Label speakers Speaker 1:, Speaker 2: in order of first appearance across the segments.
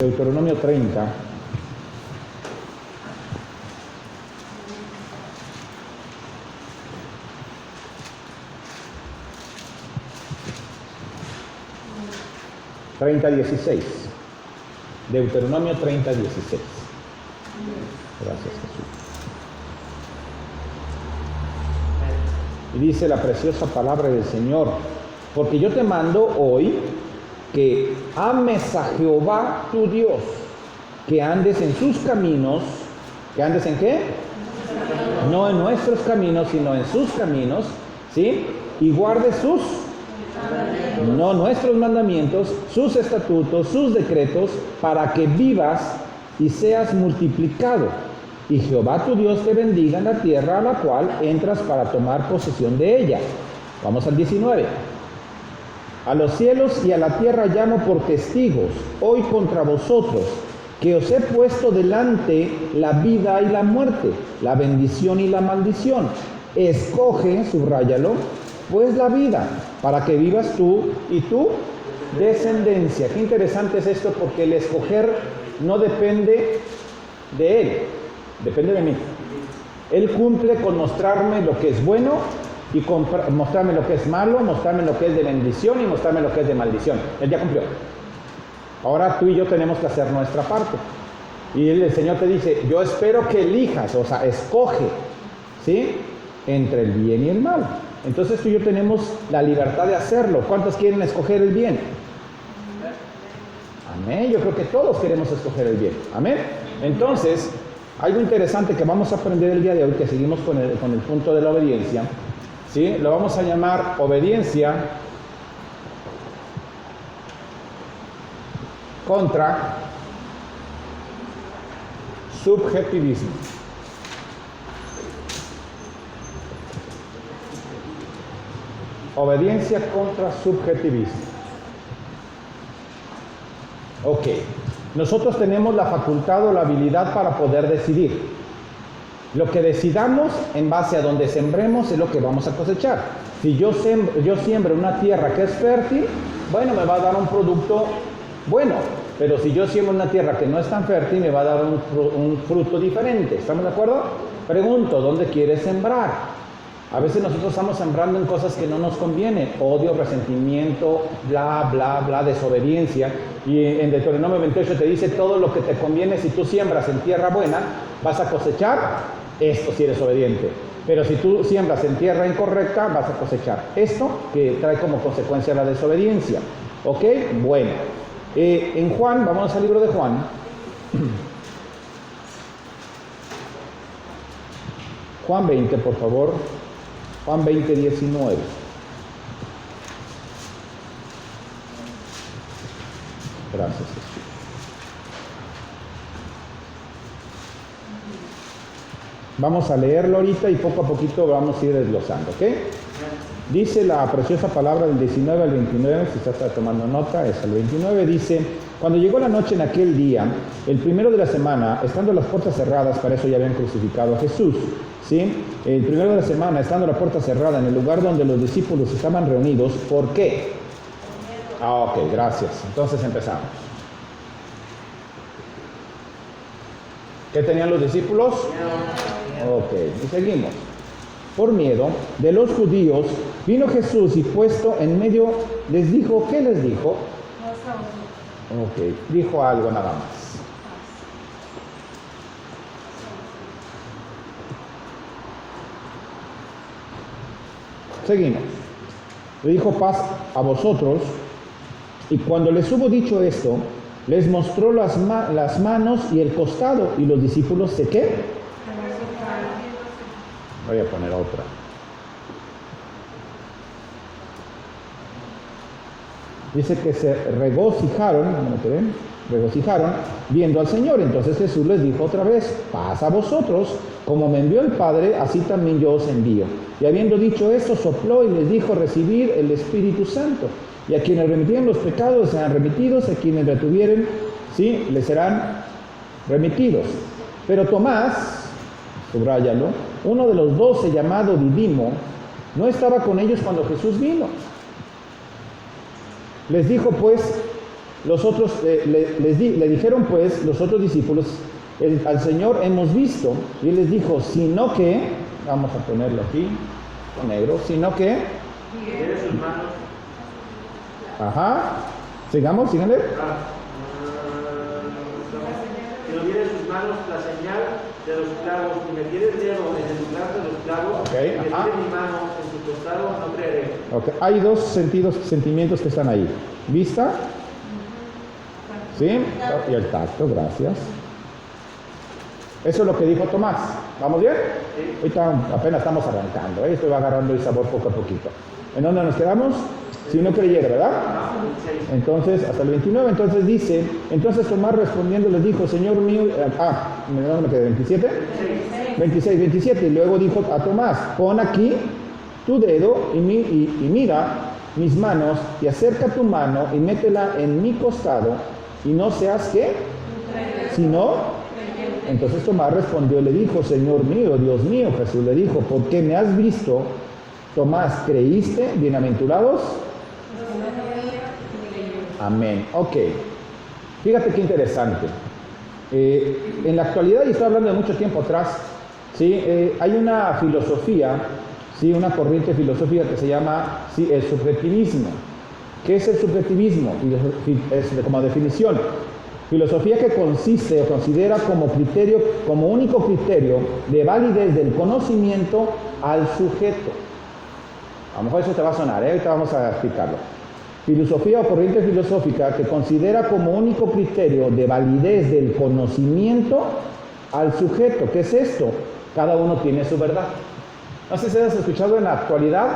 Speaker 1: Deuteronomio 30. Deuteronomio 30, 16. Gracias, Jesús. Y dice la preciosa palabra del Señor: porque yo te mando hoy que ames a Jehová tu Dios, que andes en sus caminos. ¿Que andes en qué? No en nuestros caminos, sino en sus caminos, ¿sí? Y guardes sus, no nuestros mandamientos, sus estatutos, sus decretos, para que vivas y seas multiplicado. Y Jehová tu Dios te bendiga en la tierra a la cual entras para tomar posesión de ella. Vamos al 19. A los cielos y a la tierra llamo por testigos hoy contra vosotros, que os he puesto delante la vida y la muerte, la bendición y la maldición. Escoge, subráyalo, pues la vida, para que vivas tú y tu descendencia. Qué interesante es esto, porque el escoger no depende de él, depende de mí. Él cumple con mostrarme lo que es bueno y mostrarme lo que es malo, mostrarme lo que es de bendición y mostrarme lo que es de maldición. Él ya cumplió. Ahora tú y yo tenemos que hacer nuestra parte. Y el Señor te dice: yo espero que elijas, o sea, escoge, ¿sí?, entre el bien y el mal. Entonces tú y yo tenemos la libertad de hacerlo. ¿Cuántos quieren escoger el bien? Amén. Yo creo que todos queremos escoger el bien. Amén. Entonces, algo interesante que vamos a aprender el día de hoy, que seguimos con el punto de la obediencia, ¿sí? Lo vamos a llamar obediencia contra subjetivismo. Obediencia contra subjetivismo. Ok. Nosotros tenemos la facultad o la habilidad para poder decidir. Lo que decidamos en base a donde sembremos es lo que vamos a cosechar. Si yo siembro una tierra que es fértil, bueno, me va a dar un producto bueno. Pero si yo siembro una tierra que no es tan fértil, me va a dar un fruto diferente. ¿Estamos de acuerdo? Pregunto, ¿dónde quieres sembrar? A veces nosotros estamos sembrando en cosas que no nos convienen. Odio, resentimiento, bla, bla, bla, desobediencia. Y en Deuteronomio 28 te dice: todo lo que te conviene, si tú siembras en tierra buena, vas a cosechar esto si eres obediente. Pero si tú siembras en tierra incorrecta, vas a cosechar esto, que trae como consecuencia la desobediencia. ¿Ok? Bueno. En Juan, vamos al libro de Juan. Juan 20, por favor. Juan 20, 19. Gracias, Jesús. Vamos a leerlo ahorita y poco a poquito vamos a ir desglosando, ¿ok? Dice la preciosa palabra del 19 al 29, si usted está tomando nota, es el 29, dice: cuando llegó la noche en aquel día, el primero de la semana, estando las puertas cerradas, para eso ya habían crucificado a Jesús, ¿sí? El primero de la semana, estando la puerta cerrada en el lugar donde los discípulos estaban reunidos, ¿por qué? Ok, gracias. Entonces empezamos. ¿Qué tenían los discípulos? Ok, y seguimos. Por miedo de los judíos, vino Jesús y puesto en medio les dijo, ¿qué les dijo? Ok, dijo algo nada más. Seguimos. Le dijo: paz a vosotros. Y cuando les hubo dicho esto, les mostró las manos y el costado. Y los discípulos se ¿qué? Voy a poner otra. Dice que se regocijaron viendo al Señor. Entonces Jesús les dijo otra vez: paz a vosotros, como me envió el Padre, así también yo os envío. Y habiendo dicho esto, sopló y les dijo: recibid el Espíritu Santo. Y a quienes remitieron los pecados les serán remitidos, a quienes retuvieren, sí, les serán remitidos. Pero Tomás, subráyalo, uno de los 12, llamado Didimo, no estaba con ellos cuando Jesús vino. Les dijo pues: los otros, le dijeron pues los otros discípulos, al Señor hemos visto, y Él les dijo, sino que, vamos a ponerlo aquí, con negro, sino que, ajá, sigamos, síganle.
Speaker 2: Que no tiene en sus manos la señal de los clavos, y me tiene el dedo en el lugar de los clavos,
Speaker 1: Okay,
Speaker 2: y me tiene mi mano en su costado, no creeré.
Speaker 1: Okay. Hay dos sentimientos que están ahí. Vista, ¿sí? Y el tacto, gracias. Eso es lo que dijo Tomás. ¿Vamos bien?
Speaker 2: Sí.
Speaker 1: Ahorita apenas estamos arrancando, ¿eh? Esto va agarrando el sabor poco a poquito. ¿En dónde nos quedamos? Si uno creyera, ¿verdad? Entonces, hasta el 29, entonces dice, entonces Tomás respondiendo les dijo, Señor mío, ¿dónde me quedé? 27, 26, 27, y luego dijo a Tomás, pon aquí tu dedo y mira mis manos, y acerca tu mano y métela en mi costado, y no seas ¿qué? Sino, entonces Tomás respondió y le dijo, Señor mío, Dios mío, Jesús le dijo, ¿por qué me has visto? Tomás, ¿creíste? Bienaventurados. Amén. Ok. Fíjate qué interesante. En la actualidad, y estoy hablando de mucho tiempo atrás, ¿sí? Hay una filosofía, ¿sí? Una corriente filosófica que se llama el subjetivismo. ¿Qué es el subjetivismo? Es como definición. Filosofía que consiste o considera como único criterio de validez del conocimiento al sujeto. A lo mejor eso te va a sonar, ahorita vamos a explicarlo. Filosofía o corriente filosófica que considera como único criterio de validez del conocimiento al sujeto. ¿Qué es esto? Cada uno tiene su verdad. No sé si has escuchado en la actualidad,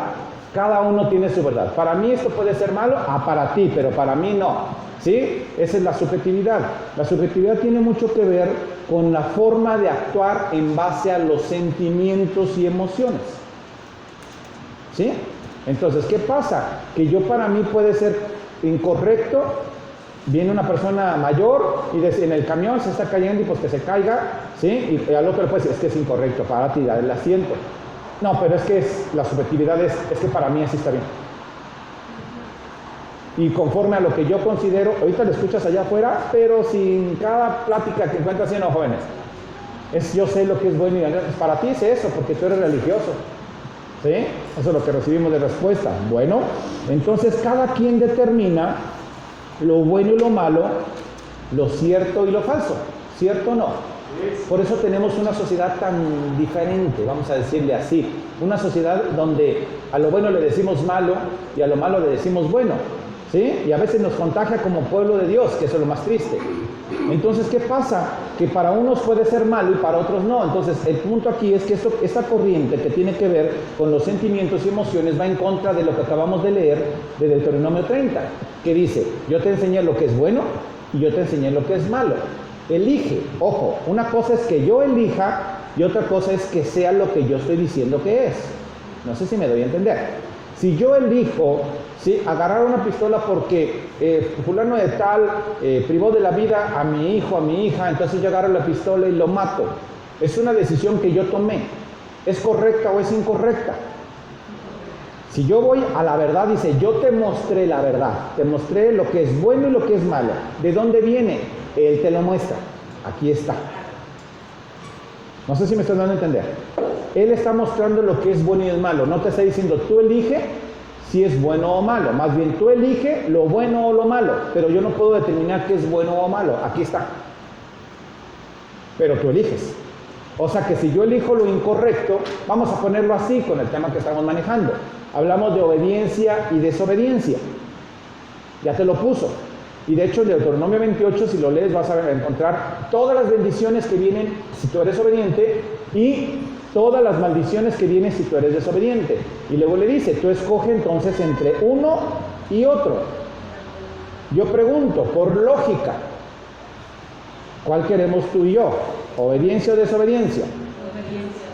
Speaker 1: cada uno tiene su verdad. Para mí esto puede ser malo, para ti, pero para mí no. ¿Sí? Esa es la subjetividad. La subjetividad tiene mucho que ver con la forma de actuar en base a los sentimientos y emociones. ¿Sí? Entonces, ¿qué pasa? Que para mí puede ser incorrecto, viene una persona mayor y en el camión se está cayendo y pues que se caiga, ¿sí? Y al otro le puede decir, es que es incorrecto, para ti, el asiento. No, pero es que la subjetividad es que para mí así está bien. Y conforme a lo que yo considero, ahorita lo escuchas allá afuera, pero sin cada plática que encuentras haciendo jóvenes. Yo sé lo que es bueno y malo. Para ti es eso, porque tú eres religioso. ¿Sí? Eso es lo que recibimos de respuesta. Bueno, entonces cada quien determina lo bueno y lo malo, lo cierto y lo falso. ¿Cierto o no? Por eso tenemos una sociedad tan diferente, vamos a decirle así. Una sociedad donde a lo bueno le decimos malo y a lo malo le decimos bueno. ¿Sí? Y a veces nos contagia como pueblo de Dios, que eso es lo más triste. Entonces, ¿qué pasa? Que para unos puede ser malo y para otros no. Entonces, el punto aquí es que esta corriente que tiene que ver con los sentimientos y emociones va en contra de lo que acabamos de leer de Deuteronomio 30, que dice, yo te enseñé lo que es bueno y yo te enseñé lo que es malo. Elige, ojo, una cosa es que yo elija y otra cosa es que sea lo que yo estoy diciendo que es. No sé si me doy a entender. Si yo elijo, ¿sí?, agarrar una pistola porque fulano de tal privó de la vida a mi hijo, a mi hija, entonces yo agarro la pistola y lo mato. Es una decisión que yo tomé. ¿Es correcta o es incorrecta? Si yo voy a la verdad, dice, yo te mostré la verdad, te mostré lo que es bueno y lo que es malo. ¿De dónde viene? Él te lo muestra. Aquí está. No sé si me estás dando a entender. Él está mostrando lo que es bueno y es malo. No te está diciendo, tú elige si es bueno o malo. Más bien, tú elige lo bueno o lo malo. Pero yo no puedo determinar qué es bueno o malo. Aquí está. Pero tú eliges. O sea que si yo elijo lo incorrecto, vamos a ponerlo así con el tema que estamos manejando. Hablamos de obediencia y desobediencia. Ya te lo puso. Y de hecho, en Deuteronomio 28, si lo lees, vas a encontrar todas las bendiciones que vienen si tú eres obediente y todas las maldiciones que vienen si tú eres desobediente. Y luego le dice, tú escoge entonces entre uno y otro. Yo pregunto, por lógica, ¿cuál queremos tú y yo? ¿Obediencia o desobediencia?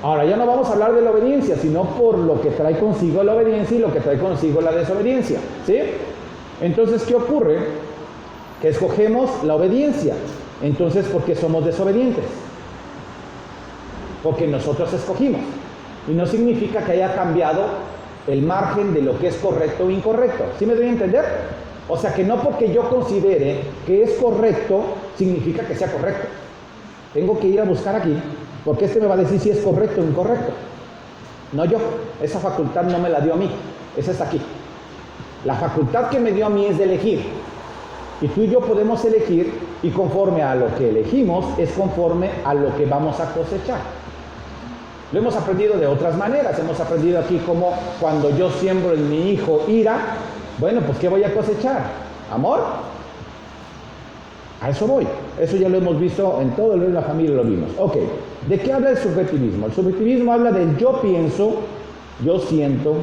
Speaker 1: Ahora ya no vamos a hablar de la obediencia, sino por lo que trae consigo la obediencia y lo que trae consigo la desobediencia. ¿Sí? Entonces, ¿qué ocurre? Que escogemos la obediencia. Entonces, ¿por qué somos desobedientes? Porque nosotros escogimos. Y no significa que haya cambiado el margen de lo que es correcto o incorrecto. ¿Sí me doy a entender? O sea que no porque yo considere que es correcto, significa que sea correcto. Tengo que ir a buscar aquí, porque este me va a decir si es correcto o incorrecto. No yo, esa facultad no me la dio a mí, esa está aquí. La facultad que me dio a mí es de elegir. Y tú y yo podemos elegir, y conforme a lo que elegimos, es conforme a lo que vamos a cosechar. Lo hemos aprendido de otras maneras. Hemos aprendido aquí como cuando yo siembro en mi hijo ira, bueno, pues ¿qué voy a cosechar? ¿Amor? A eso voy. Eso ya lo hemos visto en todo el reino de la familia, lo vimos. Ok, ¿de qué habla el subjetivismo? El subjetivismo habla del yo pienso, yo siento,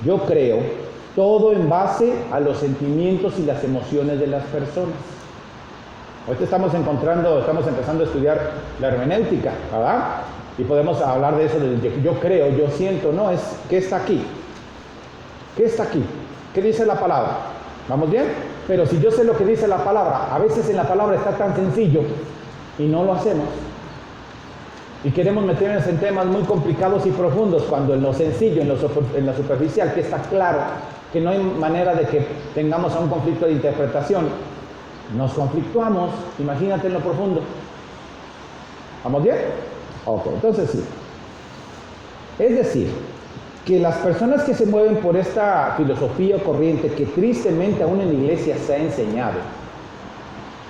Speaker 1: yo creo, todo en base a los sentimientos y las emociones de las personas. Ahorita estamos empezando a estudiar la hermenéutica, ¿verdad? Y podemos hablar de eso, del yo creo, yo siento, no, es ¿qué está aquí? ¿Qué está aquí? ¿Qué dice la palabra? ¿Vamos bien? Pero si yo sé lo que dice la palabra, a veces en la palabra está tan sencillo y no lo hacemos. Y queremos meternos en temas muy complicados y profundos, cuando en lo sencillo, en lo superficial, que está claro, que no hay manera de que tengamos un conflicto de interpretación, nos conflictuamos. Imagínate en lo profundo. ¿Vamos bien? Ok, entonces sí. Es decir, que las personas que se mueven por esta filosofía o corriente que tristemente aún en la iglesia se ha enseñado,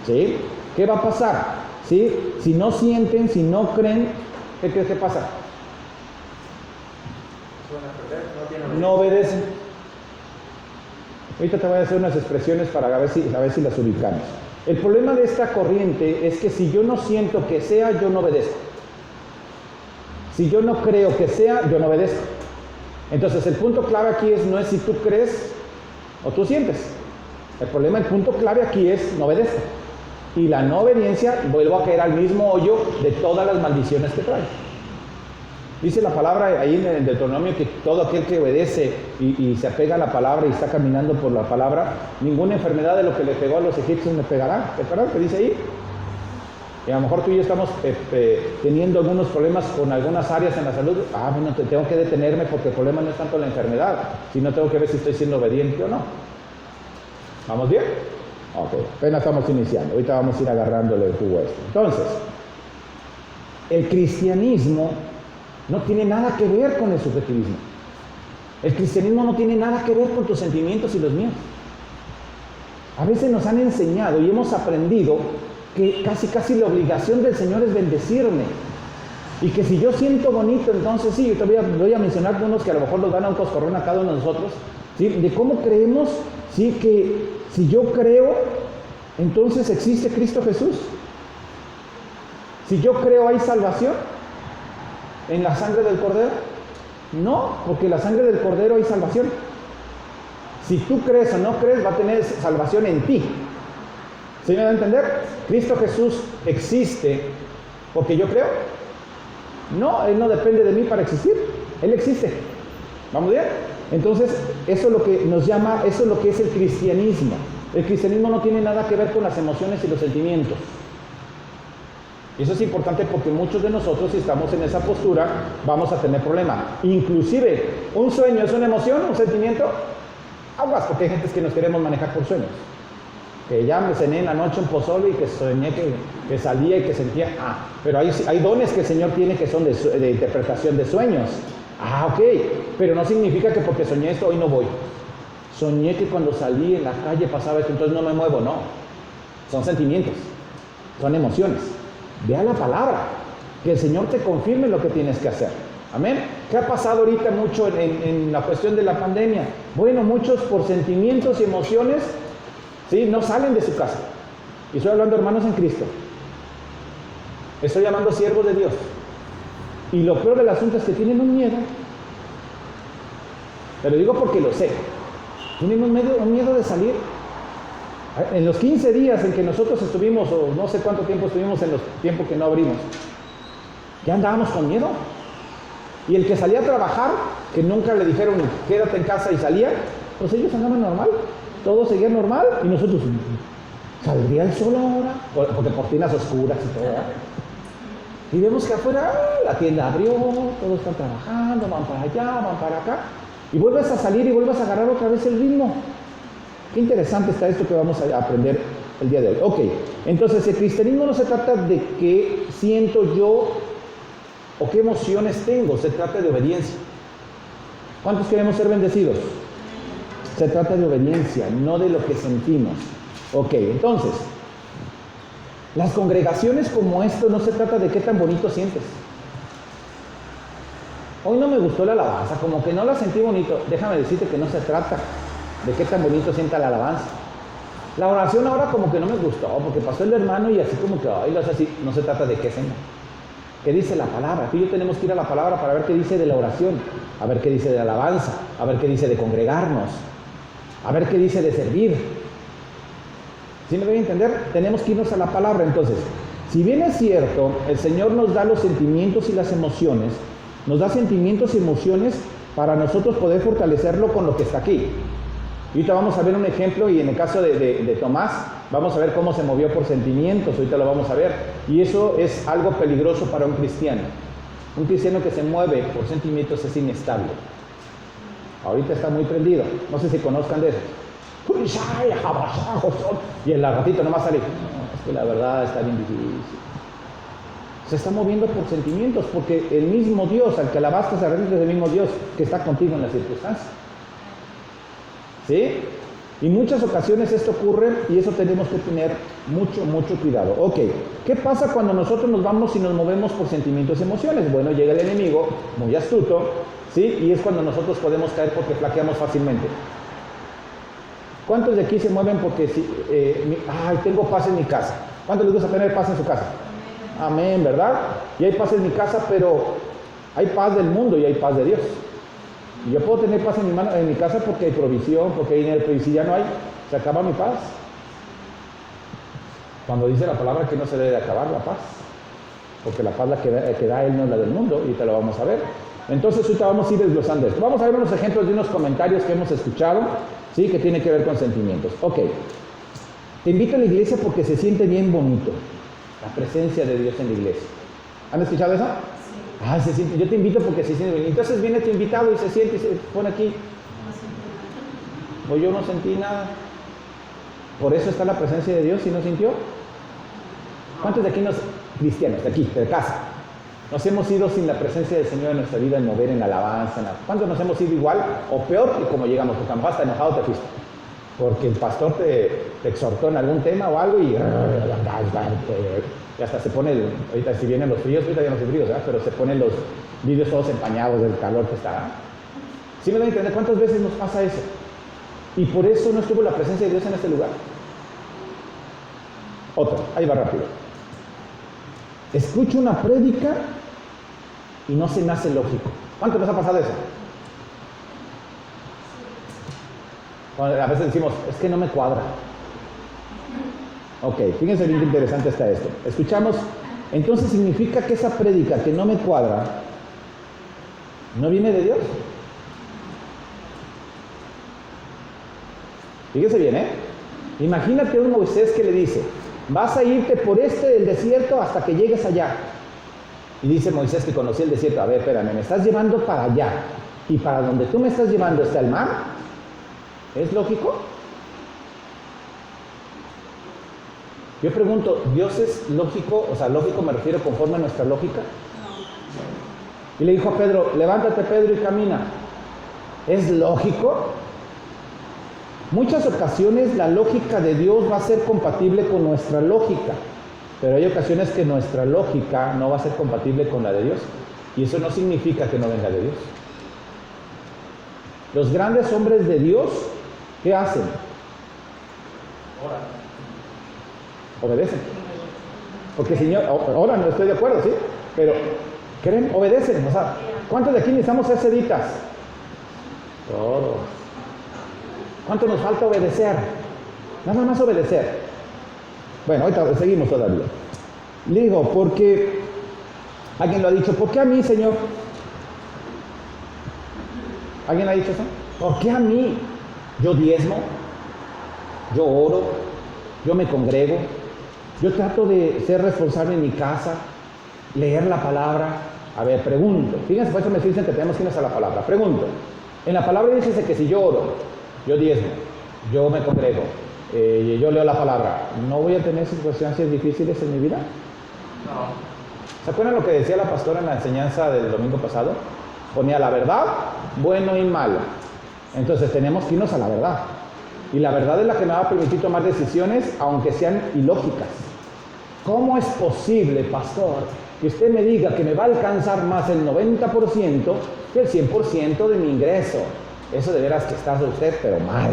Speaker 1: ¿sí? ¿Qué va a pasar? ¿Sí? Si no sienten, si no creen, ¿qué crees que pasa? No obedecen. Ahorita te voy a hacer unas expresiones para ver si las ubicamos. El problema de esta corriente es que si yo no siento que sea, yo no obedezco. Si yo no creo que sea, yo no obedezco. Entonces el punto clave aquí no es si tú crees o tú sientes. El punto clave aquí es no obedezco. Y la no obediencia, vuelvo a caer al mismo hoyo de todas las maldiciones que trae. Dice la palabra ahí en el Deuteronomio que todo aquel que obedece y se apega a la palabra y está caminando por la palabra, ninguna enfermedad de lo que le pegó a los egipcios me pegará. ¿Te acuerdas que dice ahí? Y a lo mejor tú y yo estamos teniendo algunos problemas con algunas áreas en la salud. Bueno, tengo que detenerme porque el problema no es tanto la enfermedad, sino tengo que ver si estoy siendo obediente o no. ¿Vamos bien? Ok, apenas estamos iniciando. Ahorita vamos a ir agarrándole el jugo a esto. Entonces, el cristianismo no tiene nada que ver con el subjetivismo. El cristianismo no tiene nada que ver con tus sentimientos y los míos. A veces nos han enseñado y hemos aprendido que casi la obligación del Señor es bendecirme. Y que si yo siento bonito, entonces sí, yo te voy a mencionar unos que a lo mejor nos dan a un coscorrón a cada uno de nosotros, ¿sí? De cómo creemos, ¿sí? Que si yo creo, entonces existe Cristo Jesús. Si yo creo, ¿hay salvación en la sangre del Cordero? No, porque en la sangre del Cordero hay salvación. Si tú crees o no crees, va a tener salvación en ti. ¿Sí me va a entender? ¿Cristo Jesús existe porque yo creo? No, Él no depende de mí para existir. Él existe. ¿Vamos bien? Entonces, eso es lo que nos llama, eso es lo que es el cristianismo. El cristianismo no tiene nada que ver con las emociones y los sentimientos. Y eso es importante porque muchos de nosotros, si estamos en esa postura, vamos a tener problemas. Inclusive, ¿un sueño es una emoción, un sentimiento? Aguas, porque hay gente que nos queremos manejar por sueños. Que ya me cené en la noche un pozole y que soñé que salía y que sentía. Pero hay dones que el Señor tiene que son de interpretación de sueños. Ok, pero no significa que porque soñé esto hoy no voy. Soñé que cuando salí en la calle pasaba esto, entonces no me muevo. No, son sentimientos, son emociones. Ve a la palabra, que el Señor te confirme lo que tienes que hacer. Amén. ¿Qué ha pasado ahorita mucho en la cuestión de la pandemia? Bueno, muchos por sentimientos y emociones, ¿sí? No salen de su casa. Y estoy hablando de hermanos en Cristo. Estoy llamando siervos de Dios. Y lo peor del asunto es que tienen un miedo. Te lo digo porque lo sé. Tienen un miedo de salir. En los 15 días en que nosotros estuvimos, o no sé cuánto tiempo estuvimos en los tiempos que no abrimos, ya andábamos con miedo. Y el que salía a trabajar, que nunca le dijeron quédate en casa y salía, pues ellos andaban normal, todo seguía normal, y nosotros, ¿saldría el sol ahora? Porque cortinas oscuras y todo, ¿verdad? Y vemos que afuera la tienda abrió, todos están trabajando, van para allá, van para acá, y vuelves a salir y vuelves a agarrar otra vez el ritmo. Qué interesante está esto que vamos a aprender el día de hoy. Ok, entonces el cristianismo no se trata de qué siento yo o qué emociones tengo, se trata de obediencia. ¿Cuántos queremos ser bendecidos? Se trata de obediencia, no de lo que sentimos. Ok, entonces, las congregaciones como esto no se trata de qué tan bonito sientes. Hoy no me gustó la alabanza, como que no la sentí bonito. Déjame decirte que no se trata de qué tan bonito sienta la alabanza. La oración ahora como que no me gustó, porque pasó el hermano y así como que, ay, lo hace así. No se trata de qué, Señor. ¿Qué dice la palabra? Tú y yo tenemos que ir a la palabra para ver qué dice de la oración, a ver qué dice de la alabanza, a ver qué dice de congregarnos, a ver qué dice de servir. ¿Sí me debe entender? Tenemos que irnos a la palabra. Entonces, si bien es cierto, el Señor nos da los sentimientos y las emociones, nos da sentimientos y emociones para nosotros poder fortalecerlo con lo que está aquí. Y ahorita vamos a ver un ejemplo, y en el caso de Tomás, vamos a ver cómo se movió por sentimientos, ahorita lo vamos a ver. Y eso es algo peligroso para un cristiano. Un cristiano que se mueve por sentimientos es inestable. Ahorita está muy prendido, no sé si conozcan de eso. Y el ratito nomás sale, es que la verdad está bien difícil. Se está moviendo por sentimientos, porque el mismo Dios, al que alabaste hace ratito, es el mismo Dios que está contigo en las circunstancias. ¿Sí? Y muchas ocasiones esto ocurre, y eso tenemos que tener mucho cuidado. Ok, ¿qué pasa cuando nosotros nos vamos y nos movemos por sentimientos y emociones? Bueno, llega el enemigo, muy astuto, ¿sí? Y es cuando nosotros podemos caer porque flaqueamos fácilmente. ¿Cuántos de aquí se mueven porque tengo paz en mi casa? ¿Cuántos les gusta tener paz en su casa? Amén, ¿verdad? Y hay paz en mi casa, pero hay paz del mundo y hay paz de Dios. Y yo puedo tener paz en mi casa porque hay provisión, porque hay dinero, pero si ya no hay, se acaba mi paz. Cuando dice la palabra que no se debe acabar la paz, porque la paz que da Él no es la del mundo, y te lo vamos a ver. Entonces ahorita vamos a ir desglosando esto. Vamos a ver unos ejemplos de unos comentarios que hemos escuchado, ¿sí? Que tiene que ver con sentimientos. Ok, te invito a la iglesia porque se siente bien bonito la presencia de Dios en la iglesia. ¿Han escuchado eso? Ah, se siente, yo te invito porque se siente bien. Entonces viene tu invitado y se siente y se pone aquí. O yo no sentí nada. Por eso está la presencia de Dios y no sintió. ¿Cuántos de aquí cristianos, de aquí, de casa, nos hemos ido sin la presencia del Señor en nuestra vida, en mover, en alabanza? ¿Cuántos nos hemos ido igual o peor que como llegamos? Porque a lo mejor hasta enojado te fuiste. Porque el pastor te exhortó en algún tema o algo y hasta se pone, ahorita si vienen los fríos, ahorita ya no hay fríos, ¿verdad? Pero se ponen los vidrios todos empañados del calor que está. ¿Sí me van a entender cuántas veces nos pasa eso? Y por eso no estuvo la presencia de Dios en este lugar. Otro, ahí va rápido. Escucho una prédica y no se me hace lógico. ¿Cuánto nos ha pasado eso? A veces decimos, es que no me cuadra. Ok, fíjense bien interesante está esto. Escuchamos, entonces significa que esa prédica que no me cuadra, ¿no viene de Dios? Fíjense bien, Imagínate a un Moisés que le dice, vas a irte por del desierto hasta que llegues allá. Y dice Moisés que conocía el desierto, a ver, espérame, me estás llevando para allá, y para donde tú me estás llevando está el mar. ¿Es lógico? Yo pregunto, ¿Dios es lógico? O sea, lógico me refiero conforme a nuestra lógica. Y le dijo a Pedro, levántate Pedro y camina. ¿Es lógico? Muchas ocasiones la lógica de Dios va a ser compatible con nuestra lógica, pero hay ocasiones que nuestra lógica no va a ser compatible con la de Dios, y eso no significa que no venga de Dios. Los grandes hombres de Dios, ¿qué hacen? Obedecen. Porque Señor, ahora no estoy de acuerdo, ¿sí? Pero, ¿creen? Obedecen. O sea, ¿cuántos de aquí necesitamos ser seditas? Todos. ¿Cuánto nos falta obedecer? Nada más obedecer. Bueno, ahorita seguimos todavía. Le digo, porque alguien lo ha dicho, ¿por qué a mí, Señor? ¿Alguien ha dicho eso? ¿Por qué a mí? Yo diezmo, yo oro, yo me congrego, yo trato de ser responsable en mi casa, leer la palabra. A ver, pregunto. Fíjense, por eso me dicen que tenemos que irnos a la palabra. Pregunto. En la palabra dice que si yo oro, yo diezmo, yo me congrego, yo leo la palabra, ¿no voy a tener circunstancias difíciles en mi vida?
Speaker 2: No.
Speaker 1: ¿Se acuerdan lo que decía la pastora en la enseñanza del domingo pasado? Ponía la verdad, bueno y malo. Entonces tenemos que irnos a la verdad. Y la verdad es la que me va a permitir tomar decisiones, aunque sean ilógicas. ¿Cómo es posible, pastor, que usted me diga que me va a alcanzar más el 90% que el 100% de mi ingreso? Eso de veras que está de usted, pero mal.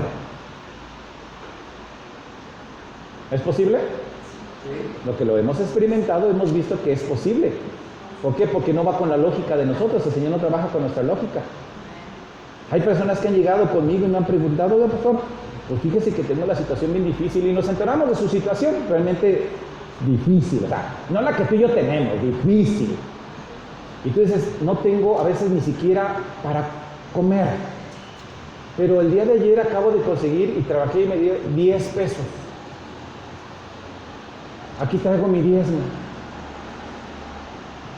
Speaker 1: ¿Es posible?
Speaker 2: Sí.
Speaker 1: Lo que lo hemos experimentado, hemos visto que es posible. ¿Por qué? Porque no va con la lógica de nosotros. El Señor no trabaja con nuestra lógica. Hay personas que han llegado conmigo y me han preguntado, oye, pastor, pues fíjese que tengo la situación bien difícil, y nos enteramos de su situación realmente difícil, ¿verdad? No la que tú y yo tenemos, difícil. Y tú dices, no tengo a veces ni siquiera para comer. Pero el día de ayer acabo de conseguir y trabajé y me dio 10 pesos. Aquí traigo mi diezmo.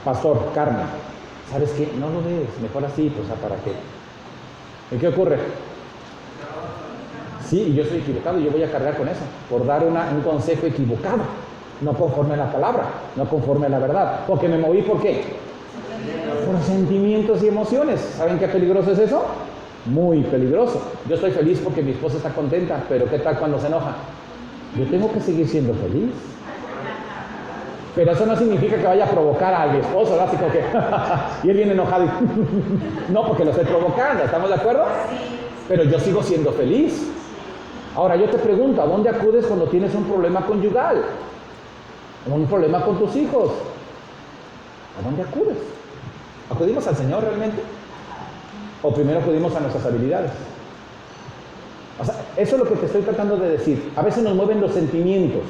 Speaker 1: Pastor, Carmen, ¿sabes qué? No lo des, mejor así, pues, ¿para qué? ¿Y qué ocurre? Sí, y yo soy equivocado, yo voy a cargar con eso, por dar un consejo equivocado, no conforme a la palabra, no conforme a la verdad, porque me moví, ¿por qué? Por sentimientos y emociones. ¿Saben qué peligroso es eso? Muy peligroso. Yo estoy feliz porque mi esposa está contenta, pero ¿qué tal cuando se enoja? Yo tengo que seguir siendo feliz. Pero eso no significa que vaya a provocar a mi esposo, ¿verdad? Así como que, y él viene enojado y, no, porque lo estoy provocando, ¿estamos de acuerdo? Pero yo sigo siendo feliz. Ahora yo te pregunto, ¿a dónde acudes cuando tienes un problema conyugal? ¿O un problema con tus hijos? ¿A dónde acudes? ¿Acudimos al Señor realmente? ¿O primero acudimos a nuestras habilidades? O sea, eso es lo que te estoy tratando de decir. A veces nos mueven los sentimientos,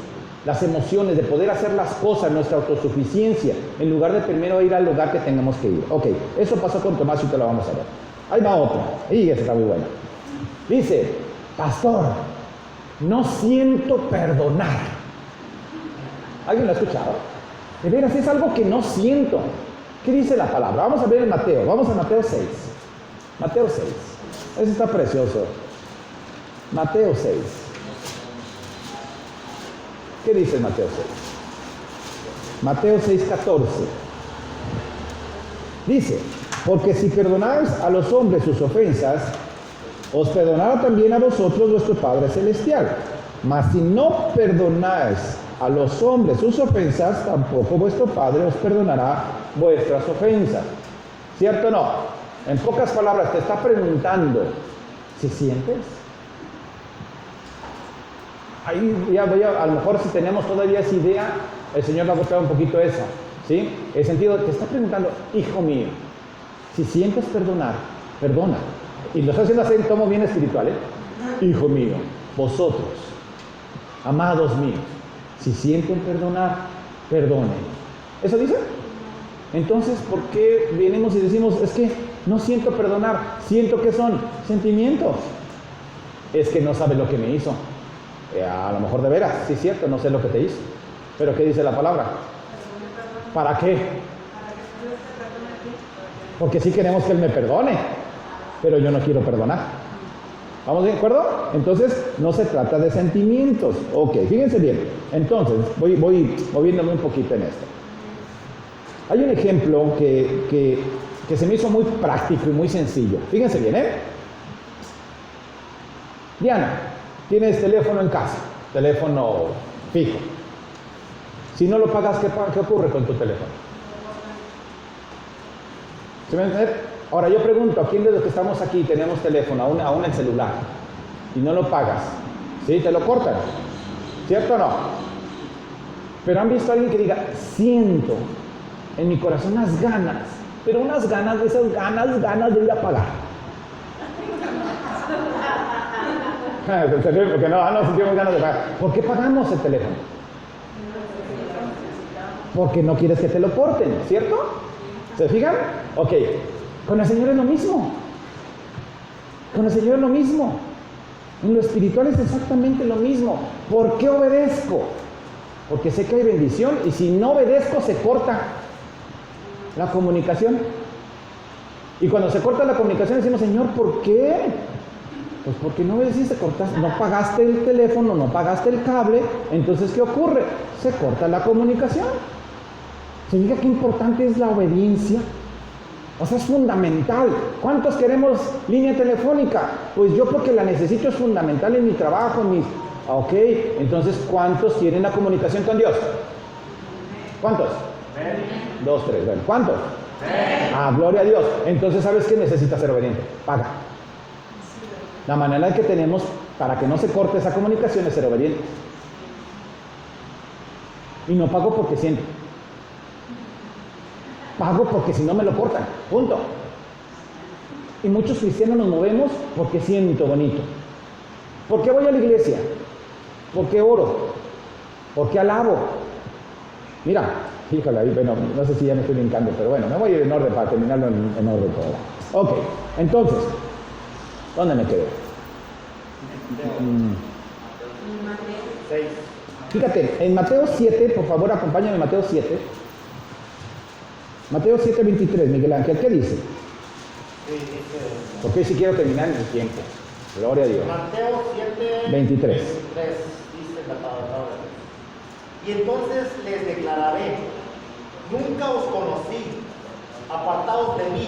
Speaker 1: las emociones de poder hacer las cosas, nuestra autosuficiencia, en lugar de primero ir al lugar que tengamos que ir. Ok, eso pasó con Tomás y te lo vamos a ver. Ahí va otro, y esa está muy buena. Dice, pastor, no siento perdonar. ¿Alguien lo ha escuchado? De veras, es algo que no siento. ¿Qué dice la palabra? Vamos a ver en Mateo, vamos a Mateo 6. Mateo 6, eso está precioso. Mateo 6. ¿Qué dice Mateo 6? Mateo 6:14. Dice, porque si perdonáis a los hombres sus ofensas, os perdonará también a vosotros vuestro Padre Celestial. Mas si no perdonáis a los hombres sus ofensas, tampoco vuestro Padre os perdonará vuestras ofensas. ¿Cierto o no? En pocas palabras, te está preguntando, ¿si sientes? Ahí ya voy a lo mejor si tenemos todavía esa idea, el Señor va a buscar un poquito eso, ¿sí? El sentido, te está preguntando, hijo mío, si sientes perdonar, perdona. Y lo está haciendo así en tono bien espiritual, ¿eh? Hijo mío, vosotros, amados míos, si sienten perdonar, perdonen. ¿Eso dice? Entonces, ¿por qué venimos y decimos, es que no siento perdonar, siento que son sentimientos? Es que no sabe lo que me hizo. A lo mejor de veras, sí es cierto, no sé lo que te hizo. Pero ¿qué dice la palabra? ¿Para qué? Porque sí queremos que Él me perdone, pero yo no quiero perdonar. ¿Vamos de acuerdo? Entonces, no se trata de sentimientos. Ok, fíjense bien. Entonces, voy moviéndome un poquito en esto. Hay un ejemplo que se me hizo muy práctico y muy sencillo. Fíjense bien, ¿eh? Diana, tienes teléfono en casa, teléfono fijo. Si no lo pagas, ¿qué ocurre con tu teléfono? ¿Se me va a entender? Ahora yo pregunto, ¿a quién de los que estamos aquí tenemos teléfono, aún el celular, y no lo pagas? ¿Sí? Te lo cortan. ¿Cierto o no? Pero han visto a alguien que diga, siento en mi corazón unas ganas, pero unas ganas de esas ganas de ir a pagar. Porque no sentimos ganas de pagar. ¿Por qué pagamos el teléfono? Porque no quieres que te lo corten, ¿cierto? ¿Se fijan? Ok, con el Señor es lo mismo. Con el Señor es lo mismo. En lo espiritual es exactamente lo mismo. ¿Por qué obedezco? Porque sé que hay bendición y si no obedezco se corta la comunicación. Y cuando se corta la comunicación decimos, Señor, ¿por qué? Pues porque no decís, no pagaste el teléfono, no pagaste el cable, entonces ¿qué ocurre? Se corta la comunicación. ¿Se diga qué importante es la obediencia? O sea, es fundamental. ¿Cuántos queremos línea telefónica? Pues yo porque la necesito, es fundamental en mi trabajo, Ok, entonces ¿cuántos quieren la comunicación con Dios? ¿Cuántos? 2, 3, bueno, ¿cuántos? Gloria a Dios. Entonces, ¿sabes qué? Necesitas ser obediente. Paga. La manera que tenemos para que no se corte esa comunicación es ser obediente. Y no pago porque siento. Pago porque si no me lo cortan. Punto. Y muchos cristianos nos movemos porque siento bonito. ¿Por qué voy a la iglesia? ¿Por qué oro? ¿Por qué alabo? Mira, híjole, bueno, no sé si ya me estoy brincando, pero bueno, me voy a ir en orden para terminarlo en orden todo. Ok, entonces, ¿dónde me quedé? Fíjate, en Mateo 7, por favor, acompáñame en Mateo 7. Mateo 7, 23, Miguel Ángel, ¿qué dice? Porque si quiero terminar en el tiempo. Gloria a Dios.
Speaker 3: Mateo 7,
Speaker 1: 23.
Speaker 3: Dice la palabra. Y entonces les declararé, nunca os conocí, apartados de mí,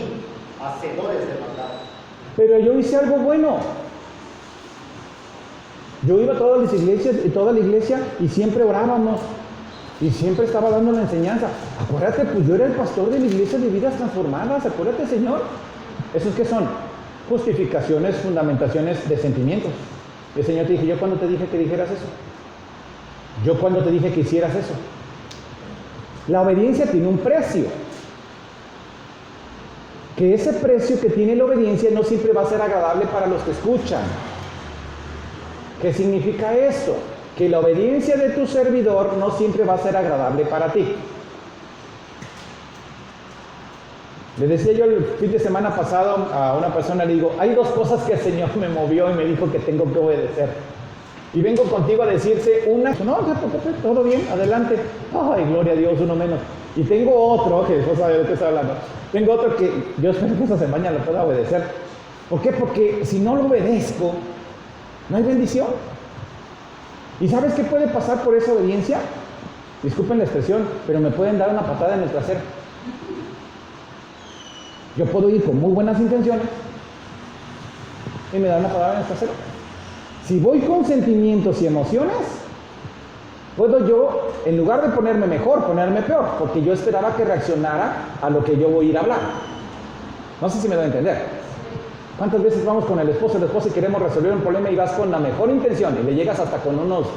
Speaker 3: hacedores de maldad.
Speaker 1: Pero yo hice algo bueno. Yo iba a todas las iglesias, toda la iglesia, y siempre orábamos. Y siempre estaba dando la enseñanza. Acuérdate, pues yo era el pastor de la iglesia de Vidas Transformadas. Acuérdate, Señor. ¿Esos qué son? Justificaciones, fundamentaciones de sentimientos. El Señor te dije, ¿yo cuándo te dije que dijeras eso? ¿Yo cuándo te dije que hicieras eso? La obediencia tiene un precio. Que ese precio que tiene la obediencia no siempre va a ser agradable para los que escuchan. ¿Qué significa esto? Que la obediencia de tu servidor no siempre va a ser agradable para ti. Le decía yo el fin de semana pasado a una persona, le digo, hay 2 cosas que el Señor me movió y me dijo que tengo que obedecer. Y vengo contigo a decirte una, no, todo bien, adelante. Ay, gloria a Dios, uno menos. Y tengo otro, que después sabe de qué estoy hablando. Tengo otro que yo espero que esta semana lo pueda obedecer. ¿Por qué? Porque si no lo obedezco, no hay bendición. ¿Y sabes qué puede pasar por esa obediencia? Disculpen la expresión, pero me pueden dar una patada en el trasero. Yo puedo ir con muy buenas intenciones y me dan una patada en el trasero. Si voy con sentimientos y emociones, puedo yo, en lugar de ponerme mejor, ponerme peor, porque yo esperaba que reaccionara a lo que yo voy a ir a hablar. No sé si me da a entender. ¿Cuántas veces vamos con el esposo y queremos resolver un problema y vas con la mejor intención y le llegas hasta con unos,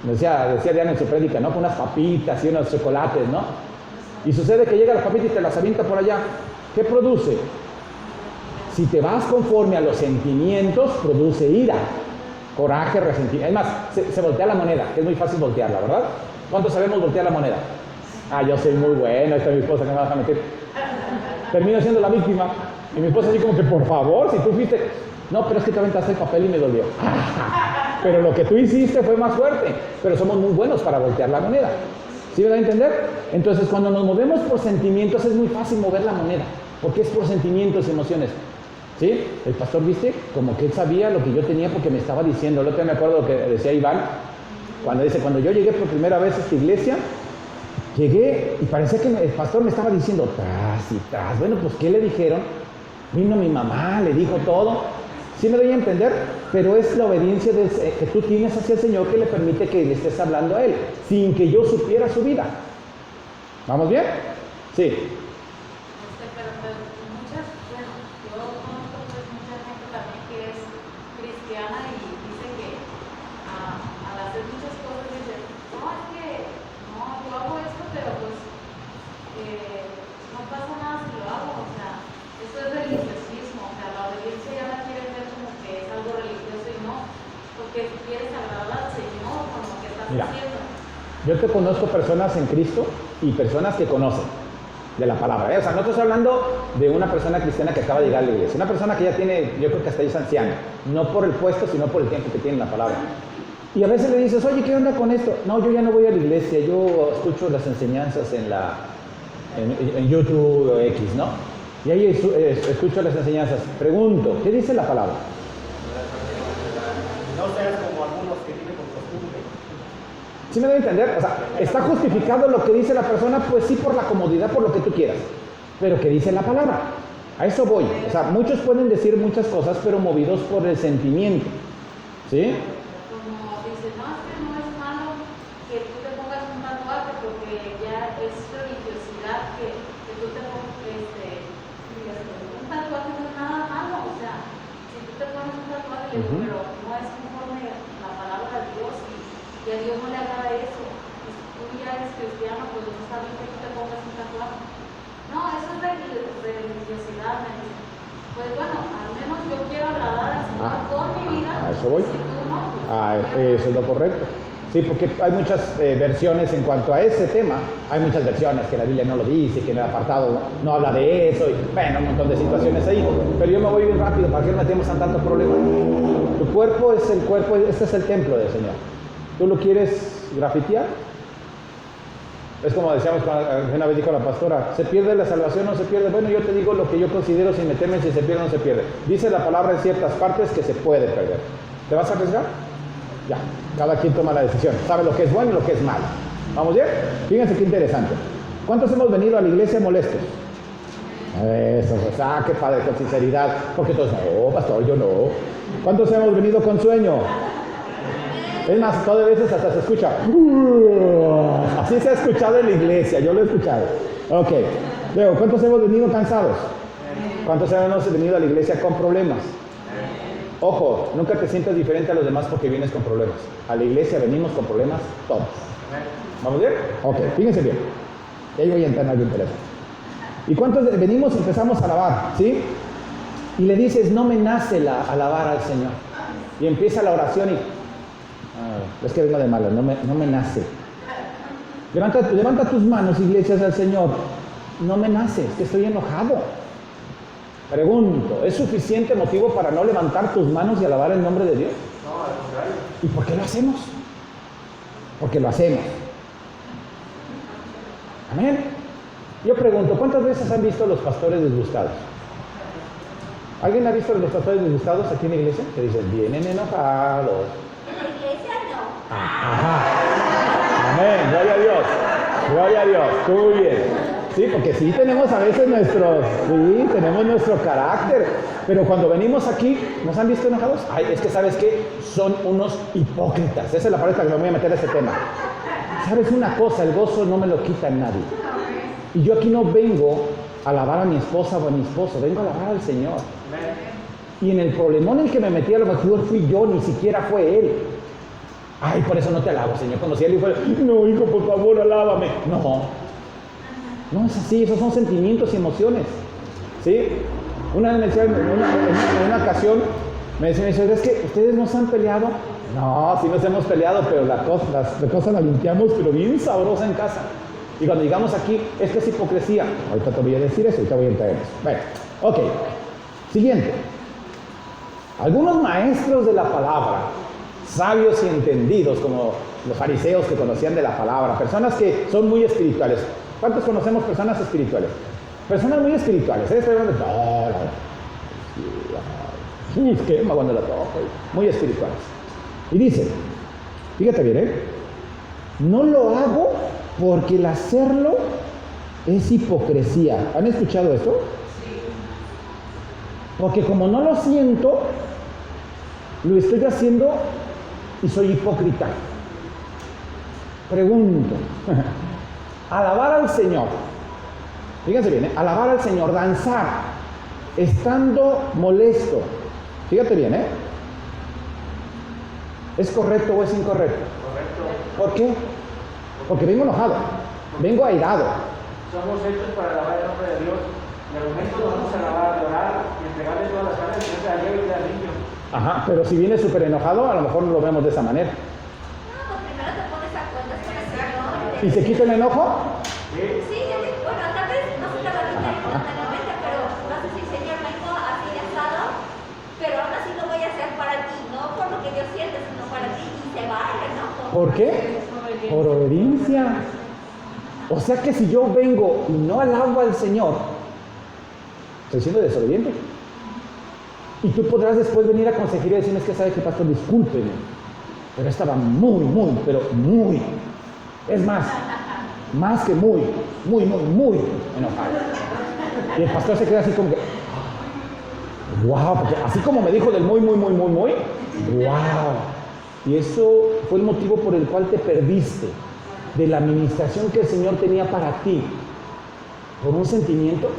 Speaker 1: decía Diana en su prédica, ¿no? Con unas papitas y unos chocolates, ¿no? Y sucede que llega la papita y te las avienta por allá. ¿Qué produce? Si te vas conforme a los sentimientos, produce ira, coraje, resentimiento. Es más, se voltea la moneda, que es muy fácil voltearla, ¿verdad? ¿Cuántos sabemos voltear la moneda? Yo soy muy bueno, esta es mi esposa que me va a meter. Termino siendo la víctima. Y mi esposa así como que, por favor, si tú fuiste... No, pero es que te aventaste el papel y me dolió. Pero lo que tú hiciste fue más fuerte. Pero somos muy buenos para voltear la moneda. ¿Sí me da a entender? Entonces, cuando nos movemos por sentimientos, es muy fácil mover la moneda. Porque es por sentimientos y emociones. ¿Sí? El pastor, ¿viste? Como que él sabía lo que yo tenía porque me estaba diciendo. El otro día me acuerdo lo que decía Iván. Cuando yo llegué por primera vez a esta iglesia, llegué y parecía que el pastor me estaba diciendo tras y tras. Bueno, pues, ¿qué le dijeron? Vino mi mamá, le dijo todo. Sí me doy a entender, pero es la obediencia que tú tienes hacia el Señor que le permite que le estés hablando a Él, sin que yo supiera su vida. ¿Vamos bien? Sí.
Speaker 4: Pero muchas, bueno, yo conozco pues mucha gente también que es cristiana y dice que al hacer muchas cosas dice, no, es que no, yo hago esto, pero pues no pasa nada si lo hago, o sea, eso es religiosismo, o sea, la obediencia ya la quieren ver como que es algo religioso y no, porque si quieres agradar al Señor con lo que estás haciendo.
Speaker 1: Yo te conozco personas en Cristo y personas que conocen de la palabra. O sea, no estoy hablando de una persona cristiana que acaba de llegar a la iglesia. Una persona que ya tiene, yo creo que hasta es anciana. No por el puesto, sino por el tiempo que tiene en la palabra. Y a veces le dices, oye, ¿qué onda con esto? No, yo ya no voy a la iglesia. Yo escucho las enseñanzas en YouTube o X, ¿no? Y ahí escucho las enseñanzas. Pregunto, ¿qué dice la palabra?
Speaker 3: no seas como algunos que viven con costumbre.
Speaker 1: ¿Sí me debe entender? O sea, ¿está justificado lo que dice la persona? Pues sí, por la comodidad, por lo que tú quieras. Pero ¿qué dice la palabra? A eso voy. O sea, muchos pueden decir muchas cosas, pero movidos por el sentimiento. ¿Sí?
Speaker 4: Como dice, no, es que no es malo que tú te pongas un tatuaje porque ya es religiosidad que tú te pongas un tatuaje no es nada malo, o sea, si tú te pones un tatuaje, pero no es conforme la palabra de Dios y a Dios no le agrada eso. Y si tú ya eres cristiano, pues no está bien que tú te pongas un tatuaje. No, eso es religiosidad, me dice. Pues bueno, al menos yo quiero agradar al Señor con mi vida.
Speaker 1: A eso voy.
Speaker 4: Si tú no, pues,
Speaker 1: Eso es lo correcto. Sí, porque hay muchas versiones en cuanto a ese tema. Hay muchas versiones que la Biblia no lo dice, que en el apartado no habla de eso, y bueno, un montón de situaciones ahí. Pero yo me voy bien rápido, ¿para qué nos metemos en tanto problema? Tu cuerpo es el cuerpo, este es el templo del Señor. ¿Tú lo quieres grafitear? Es como decíamos una vez dijo la pastora, ¿se pierde la salvación o no se pierde? Bueno, yo te digo lo que yo considero sin meterme si se pierde o no se pierde. Dice la palabra en ciertas partes que se puede perder. ¿Te vas a arriesgar? Ya, cada quien toma la decisión. Sabe lo que es bueno y lo que es malo. ¿Vamos bien? Fíjense qué interesante. ¿Cuántos hemos venido a la iglesia molestos? Eso, pues, qué padre, con sinceridad. Porque todos, no, pastor, yo no. ¿Cuántos hemos venido con sueño? Es más, todas veces hasta se escucha. Así se ha escuchado en la iglesia, yo lo he escuchado. Ok. Luego, ¿cuántos hemos venido cansados? ¿Cuántos hemos venido a la iglesia con problemas? Ojo, nunca te sientas diferente a los demás porque vienes con problemas. A la iglesia venimos con problemas todos. ¿Vamos bien? Ok, fíjense bien. Y ahí voy a entrar en algo interesante. ¿Y cuántos venimos y empezamos a alabar? ¿Sí? Y le dices, no me nace alabar al Señor. Y empieza la oración y... es que vengo de malo, no me nace. Levanta tus manos, iglesias, al Señor. No me nace, es que estoy enojado. Pregunto, ¿es suficiente motivo para no levantar tus manos y alabar el nombre de Dios?
Speaker 2: No, al contrario.
Speaker 1: ¿Y por qué lo hacemos? Porque lo hacemos. Amén. Yo pregunto, ¿cuántas veces han visto a los pastores disgustados? ¿Alguien ha visto a los pastores disgustados aquí en la iglesia? Que dicen, vienen enojados.
Speaker 5: En la iglesia no.
Speaker 1: Ajá. Amén. Gloria a Dios. Gloria a Dios. Muy bien. Sí, porque sí tenemos a veces tenemos nuestro carácter. Pero cuando venimos aquí, ¿nos han visto enojados? Ay, es que ¿sabes qué? Son unos hipócritas. Esa es la palabra que me voy a meter a ese tema. ¿Sabes una cosa? El gozo no me lo quita nadie. Y yo aquí no vengo a alabar a mi esposa o a mi esposo. Vengo a alabar al Señor. Y en el problemón en el que me metí, a lo mejor fui yo, ni siquiera fue él. Ay, por eso no te alabo, Señor. Como si él fuera, no, hijo, por favor, alábame. No es así, esos son sentimientos y emociones. ¿Sí? Una vez me decía, en una ocasión, me decía, ¿es que ustedes no se han peleado? No, sí nos hemos peleado, pero las cosas las limpiamos, pero bien sabrosa en casa. Y cuando llegamos aquí, es que es hipocresía. Ahorita te voy a decir eso, ahorita voy a entrar en eso. Bueno, ok. Siguiente. Algunos maestros de la palabra, sabios y entendidos, como los fariseos que conocían de la palabra, personas que son muy espirituales. ¿Cuántos conocemos personas espirituales? Personas muy espirituales, ¿eh? Quema cuando la toco. Muy espirituales. Y dice, fíjate bien, ¿eh? No lo hago porque el hacerlo es hipocresía. ¿Han escuchado esto? Porque como no lo siento, lo estoy haciendo y soy hipócrita. Pregunto, alabar al Señor, fíjense bien, alabar al Señor, danzar, estando molesto, fíjate bien, ¿es correcto o es incorrecto?
Speaker 2: Correcto.
Speaker 1: ¿Por qué? Porque vengo enojado, vengo airado.
Speaker 2: Somos hechos para alabar el nombre de Dios. Y al momento nos vamos a alabar, adorar y entregarle todas las ganas que ayer y al niño.
Speaker 1: Ajá, pero si viene súper enojado, a lo mejor no lo vemos de esa manera.
Speaker 5: No, pues primero te pones a cuentas con el Señor.
Speaker 1: ¿Y se quita el enojo?
Speaker 5: Sí, bueno, tal vez no se te va a quitar instantáneamente, pero no sé si el Señor vengo así asado, pero aún así lo voy a hacer para ti, no por lo que Dios siente, sino para ti, y se va el enojo.
Speaker 1: ¿Por qué? Por obediencia. O sea que si yo vengo y no alabo al Señor, estoy siendo desobediente. Y tú podrás después venir a consejería y decirme, es que sabe que pastor, discúlpeme, pero estaba muy, es más que muy enojado. Y el pastor se queda así como que, wow, porque así como me dijo del muy, wow. Y eso fue el motivo por el cual te perdiste de la administración que el Señor tenía para ti, por un sentimiento.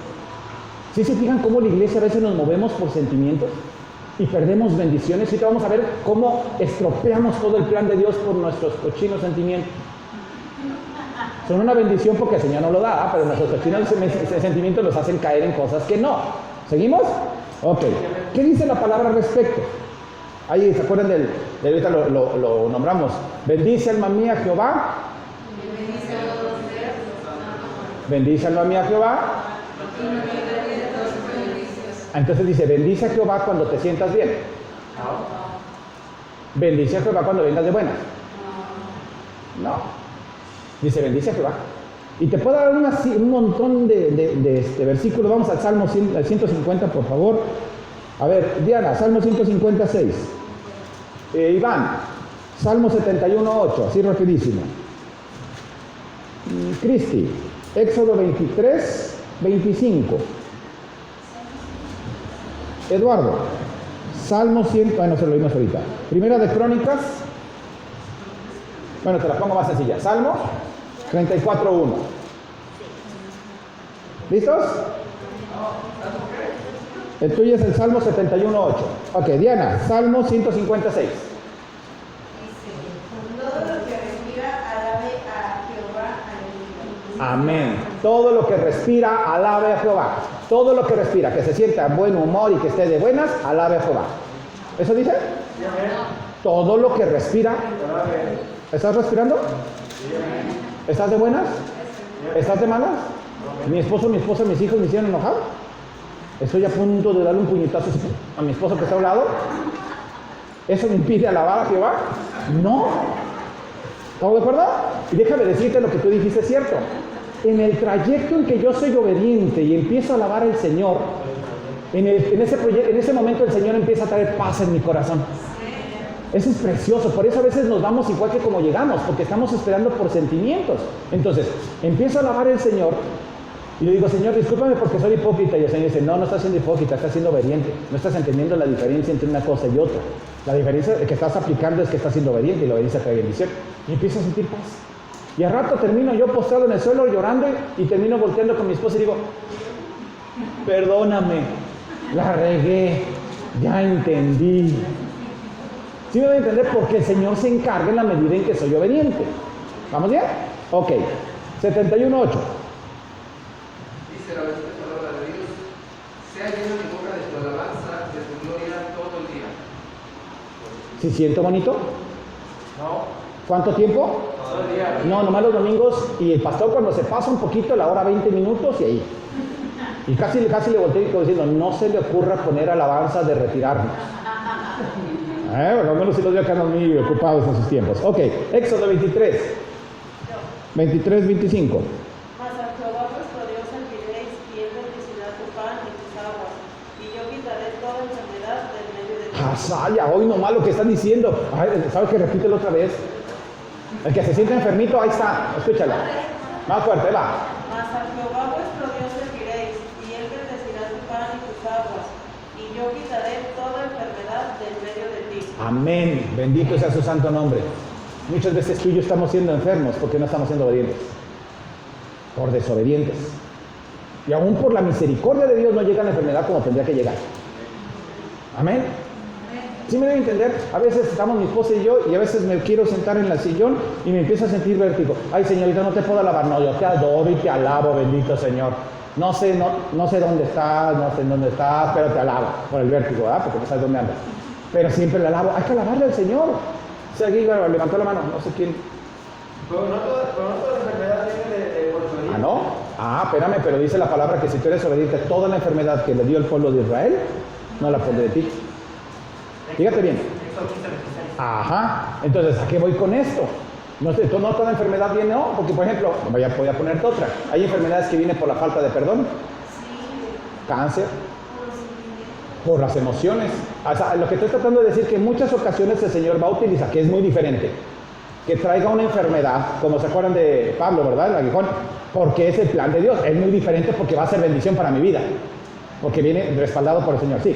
Speaker 1: ¿Sí se fijan cómo la iglesia a veces nos movemos por sentimientos y perdemos bendiciones? Y te vamos a ver cómo estropeamos todo el plan de Dios por nuestros cochinos sentimientos. Son una bendición porque el Señor no lo da, pero nuestros cochinos sentimientos los hacen caer en cosas que no. ¿Seguimos? Ok. ¿Qué dice la palabra al respecto? Ahí, ¿se acuerdan de ahorita lo nombramos? Bendice alma mía Jehová. Bendice alma mía Jehová. Entonces dice, bendice a Jehová cuando te sientas bien. Bendice a Jehová cuando vengas de buenas. No. Dice, bendice a Jehová. Y te puedo dar un montón de versículos. Vamos al Salmo 150, por favor. A ver, Diana, Salmo 156. Iván, Salmo 71:8, así rapidísimo. Cristi, Éxodo 23:25. Eduardo, Salmo 100, bueno, se lo vimos ahorita. Primera de Crónicas, bueno, te la pongo más sencilla. Salmo 34:1. ¿Listos? El tuyo es el Salmo 71:8. Ok, Diana, Salmo 156. Amén. Todo lo que respira, alabe a Jehová. Todo lo que respira, que se sienta en buen humor y que esté de buenas, alabe a Jehová. ¿Eso dice? Todo lo que respira. ¿Estás respirando? ¿Estás de buenas? ¿Estás de malas? Mi esposo, mi esposa, mis hijos me hicieron enojar. Estoy a punto de darle un puñetazo a mi esposo que está a un lado. ¿Eso me impide alabar a Jehová? No. ¿Estamos de acuerdo? Y déjame decirte lo que tú dijiste es cierto. En el trayecto en que yo soy obediente y empiezo a alabar al Señor, en ese momento el Señor empieza a traer paz en mi corazón. Eso es precioso. Por eso a veces nos vamos igual que como llegamos, porque estamos esperando por sentimientos. Entonces, empiezo a alabar al Señor y le digo, Señor, discúlpame porque soy hipócrita. Y el Señor dice, no estás siendo hipócrita, estás siendo obediente. No estás entendiendo la diferencia entre una cosa y otra. La diferencia que estás aplicando es que estás siendo obediente y la obediencia trae bendición. Y empiezo a sentir paz. Y al rato termino yo postrado en el suelo llorando y termino volteando con mi esposa y digo, perdóname, la regué, ya entendí. ¿Sí me voy a entender? Porque el Señor se encarga en la medida en que soy obediente. ¿Vamos bien? Ok. 71:8.
Speaker 6: Dice la palabra de Dios, sea llena mi boca de tu alabanza, de tu gloria todo el día.
Speaker 1: ¿Sí siento bonito?
Speaker 2: No,
Speaker 1: ¿Cuánto tiempo?
Speaker 2: todo el día.
Speaker 1: No, nomás los domingos y el pastor cuando se pasa un poquito, la hora 20 minutos y ahí. Y casi le volteé diciendo, no se le ocurra poner alabanza de retirarnos. Bueno, al menos si los veo que andan muy ocupados en sus tiempos. Ok, Éxodo 23:25.
Speaker 7: Mas a Jehová vuestro Dios serviréis, y él bendecirá tu pan y tus aguas, y yo quitaré toda enfermedad del medio de ti.
Speaker 1: Casaya, hoy nomás lo que están diciendo. ¿Sabes que repítelo otra vez? El que se siente enfermito, ahí está, escúchalo. Más fuerte, va.
Speaker 7: Mas a Jehová vuestro Dios serviréis, y él bendecirá tu pan y tus aguas, y yo quitaré toda enfermedad del medio de ti.
Speaker 1: Amén, bendito sea su santo nombre. Muchas veces tú y yo estamos siendo enfermos porque no estamos siendo obedientes, por desobedientes. Y aún por la misericordia de Dios no llega la enfermedad como tendría que llegar. Amén. ¿Sí me deben entender? A veces estamos mi esposa y yo, y a veces me quiero sentar en el sillón y me empiezo a sentir vértigo. Ay, señorita, no te puedo alabar. No, yo te adoro y te alabo, bendito Señor. No sé dónde estás, no sé en dónde estás, pero te alabo por el vértigo, ¿verdad? Porque no sabes dónde andas. Pero siempre le alabo. Hay que alabarle al Señor. O sea, aquí levantó la mano, no sé quién.
Speaker 2: Pero no toda enfermedad viene de por obediencia.
Speaker 1: Ah, ¿no? Ah, espérame, pero dice la palabra que si tú eres obediente, toda la enfermedad que le dio el pueblo de Israel, no la pondré de ti. Fíjate bien. Ajá. Entonces, ¿a qué voy con esto? No toda enfermedad viene, no, porque por ejemplo, voy a ponerte otra. Hay enfermedades que vienen por la falta de perdón. Cáncer. Por las emociones. O sea, lo que estoy tratando de decir que en muchas ocasiones el Señor va a utilizar, que es muy diferente, que traiga una enfermedad, como se acuerdan de Pablo, ¿verdad? El aguijón, porque es el plan de Dios. Es muy diferente porque va a ser bendición para mi vida, porque viene respaldado por el Señor. Sí.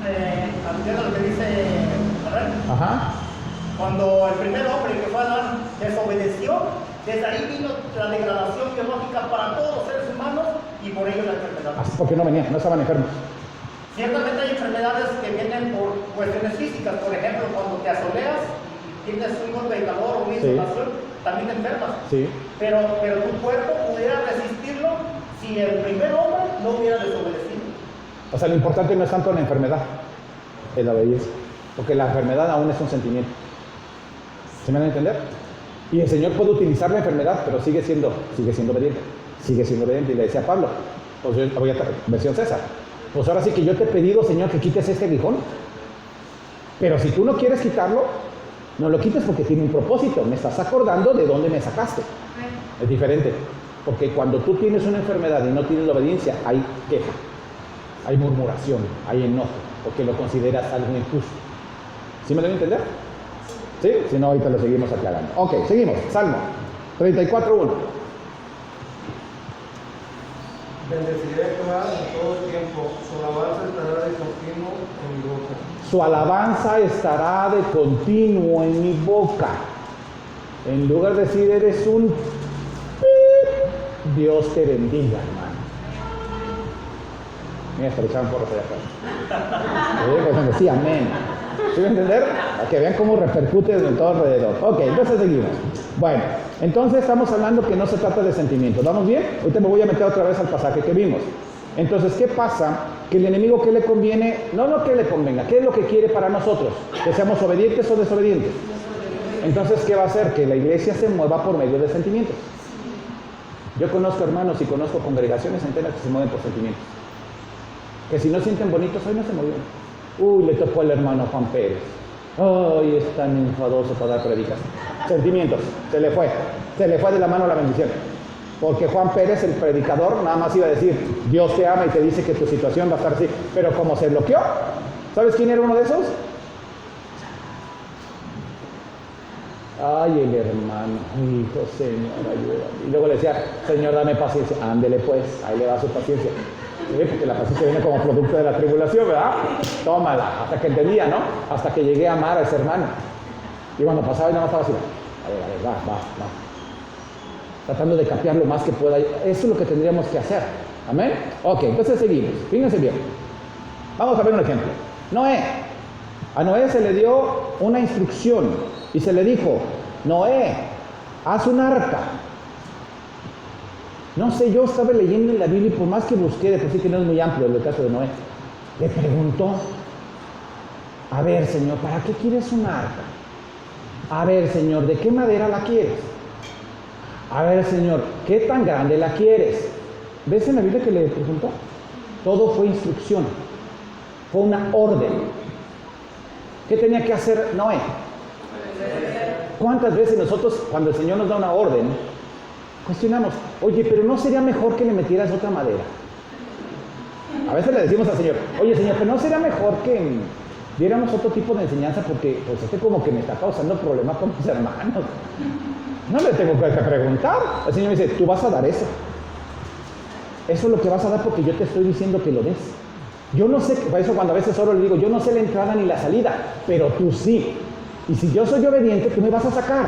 Speaker 3: Entiendo lo que dice Manuel.
Speaker 1: Ajá.
Speaker 3: Cuando el primer hombre que fue Adán desobedeció, desde ahí vino la degradación biológica para todos los seres humanos y por ello la enfermedad.
Speaker 1: Así porque no venían, no estaban enfermos.
Speaker 3: Ciertamente hay enfermedades que vienen por cuestiones físicas, por ejemplo, cuando te asoleas, tienes un golpe de calor o una insolación, también te enfermas.
Speaker 1: Sí.
Speaker 3: Pero tu cuerpo pudiera resistirlo si el primer hombre no hubiera desobedecido.
Speaker 1: O sea, lo importante no es tanto la enfermedad, es la obediencia. Porque la enfermedad aún es un sentimiento. ¿Se me van a entender? Y el Señor puede utilizar la enfermedad, pero sigue siendo obediente. Sigue siendo obediente. Y le decía a Pablo, pues yo voy a versión César. Pues ahora sí que yo te he pedido, Señor, que quites este aguijón. Pero si tú no quieres quitarlo, no lo quites porque tiene un propósito. Me estás acordando de dónde me sacaste. Es diferente. Porque cuando tú tienes una enfermedad y no tienes la obediencia, hay queja, hay murmuración, hay enojo, porque lo consideras algo injusto. ¿Sí me deben entender? ¿Sí? Si no, ahorita lo seguimos aclarando. Ok, seguimos. Salmo 34:1.
Speaker 6: Bendeciré a Jehová en todo tiempo, su alabanza estará de continuo en mi boca.
Speaker 1: Su alabanza estará de continuo en mi boca. En lugar de decir eres un Dios te bendiga, hermano. Mira, hasta le echaban porros allá atrás. Sí, amén. ¿Sí me entender? Para que vean cómo repercute en todo alrededor. Ok, entonces seguimos. Bueno, entonces estamos hablando que no se trata de sentimientos. ¿Vamos bien? Ahorita me voy a meter otra vez al pasaje que vimos. Entonces, ¿qué pasa? Que el enemigo, ¿qué le conviene? No lo que le convenga, ¿qué es lo que quiere para nosotros? ¿Que seamos obedientes o desobedientes? Entonces, ¿qué va a hacer? Que la iglesia se mueva por medio de sentimientos. Yo conozco hermanos y conozco congregaciones enteras que se mueven por sentimientos. Que si no sienten bonitos, hoy no se mueven. Uy, le tocó al hermano Juan Pérez. Ay, es tan enfadoso para dar predicación. Sentimientos, se le fue de la mano la bendición. Porque Juan Pérez, el predicador, nada más iba a decir, Dios te ama y te dice que tu situación va a estar así. Pero como se bloqueó, ¿sabes quién era uno de esos? Ay, el hermano, hijo, Señor, ayúdame. Y luego le decía, Señor, dame paciencia. Ándele pues, ahí le da su paciencia. ¿Sí? Porque la paciencia viene como producto de la tribulación, ¿verdad? Tómala, hasta que entendía, ¿no? Hasta que llegué a amar a ese hermano. Y cuando pasaba y nada más estaba así, a ver, va. Tratando de capear lo más que pueda. Eso es lo que tendríamos que hacer. ¿Amén? Ok, entonces seguimos. Fíjense bien. Vamos a ver un ejemplo. Noé. A Noé se le dio una instrucción y se le dijo, Noé, haz un arca. No sé, yo estaba leyendo en la Biblia y por más que busqué, de por sí que no es muy amplio el caso de Noé, le preguntó, a ver, Señor, ¿para qué quieres un arca? A ver, Señor, ¿de qué madera la quieres? A ver, Señor, ¿qué tan grande la quieres? ¿Ves en la Biblia que le preguntó? Todo fue instrucción, fue una orden. ¿Qué tenía que hacer Noé? ¿Cuántas veces nosotros, cuando el Señor nos da una orden, cuestionamos, oye, pero ¿no sería mejor que le metieras otra madera? A veces le decimos al Señor, oye, Señor, pero ¿no sería mejor que diéramos otro tipo de enseñanza? Porque pues como que me está causando problemas con mis hermanos. No le tengo que preguntar. El Señor me dice, tú vas a dar eso. Eso es lo que vas a dar porque yo te estoy diciendo que lo des. Yo no sé, por eso cuando a veces oro le digo, yo no sé la entrada ni la salida, pero tú sí. Y si yo soy obediente, tú me vas a sacar.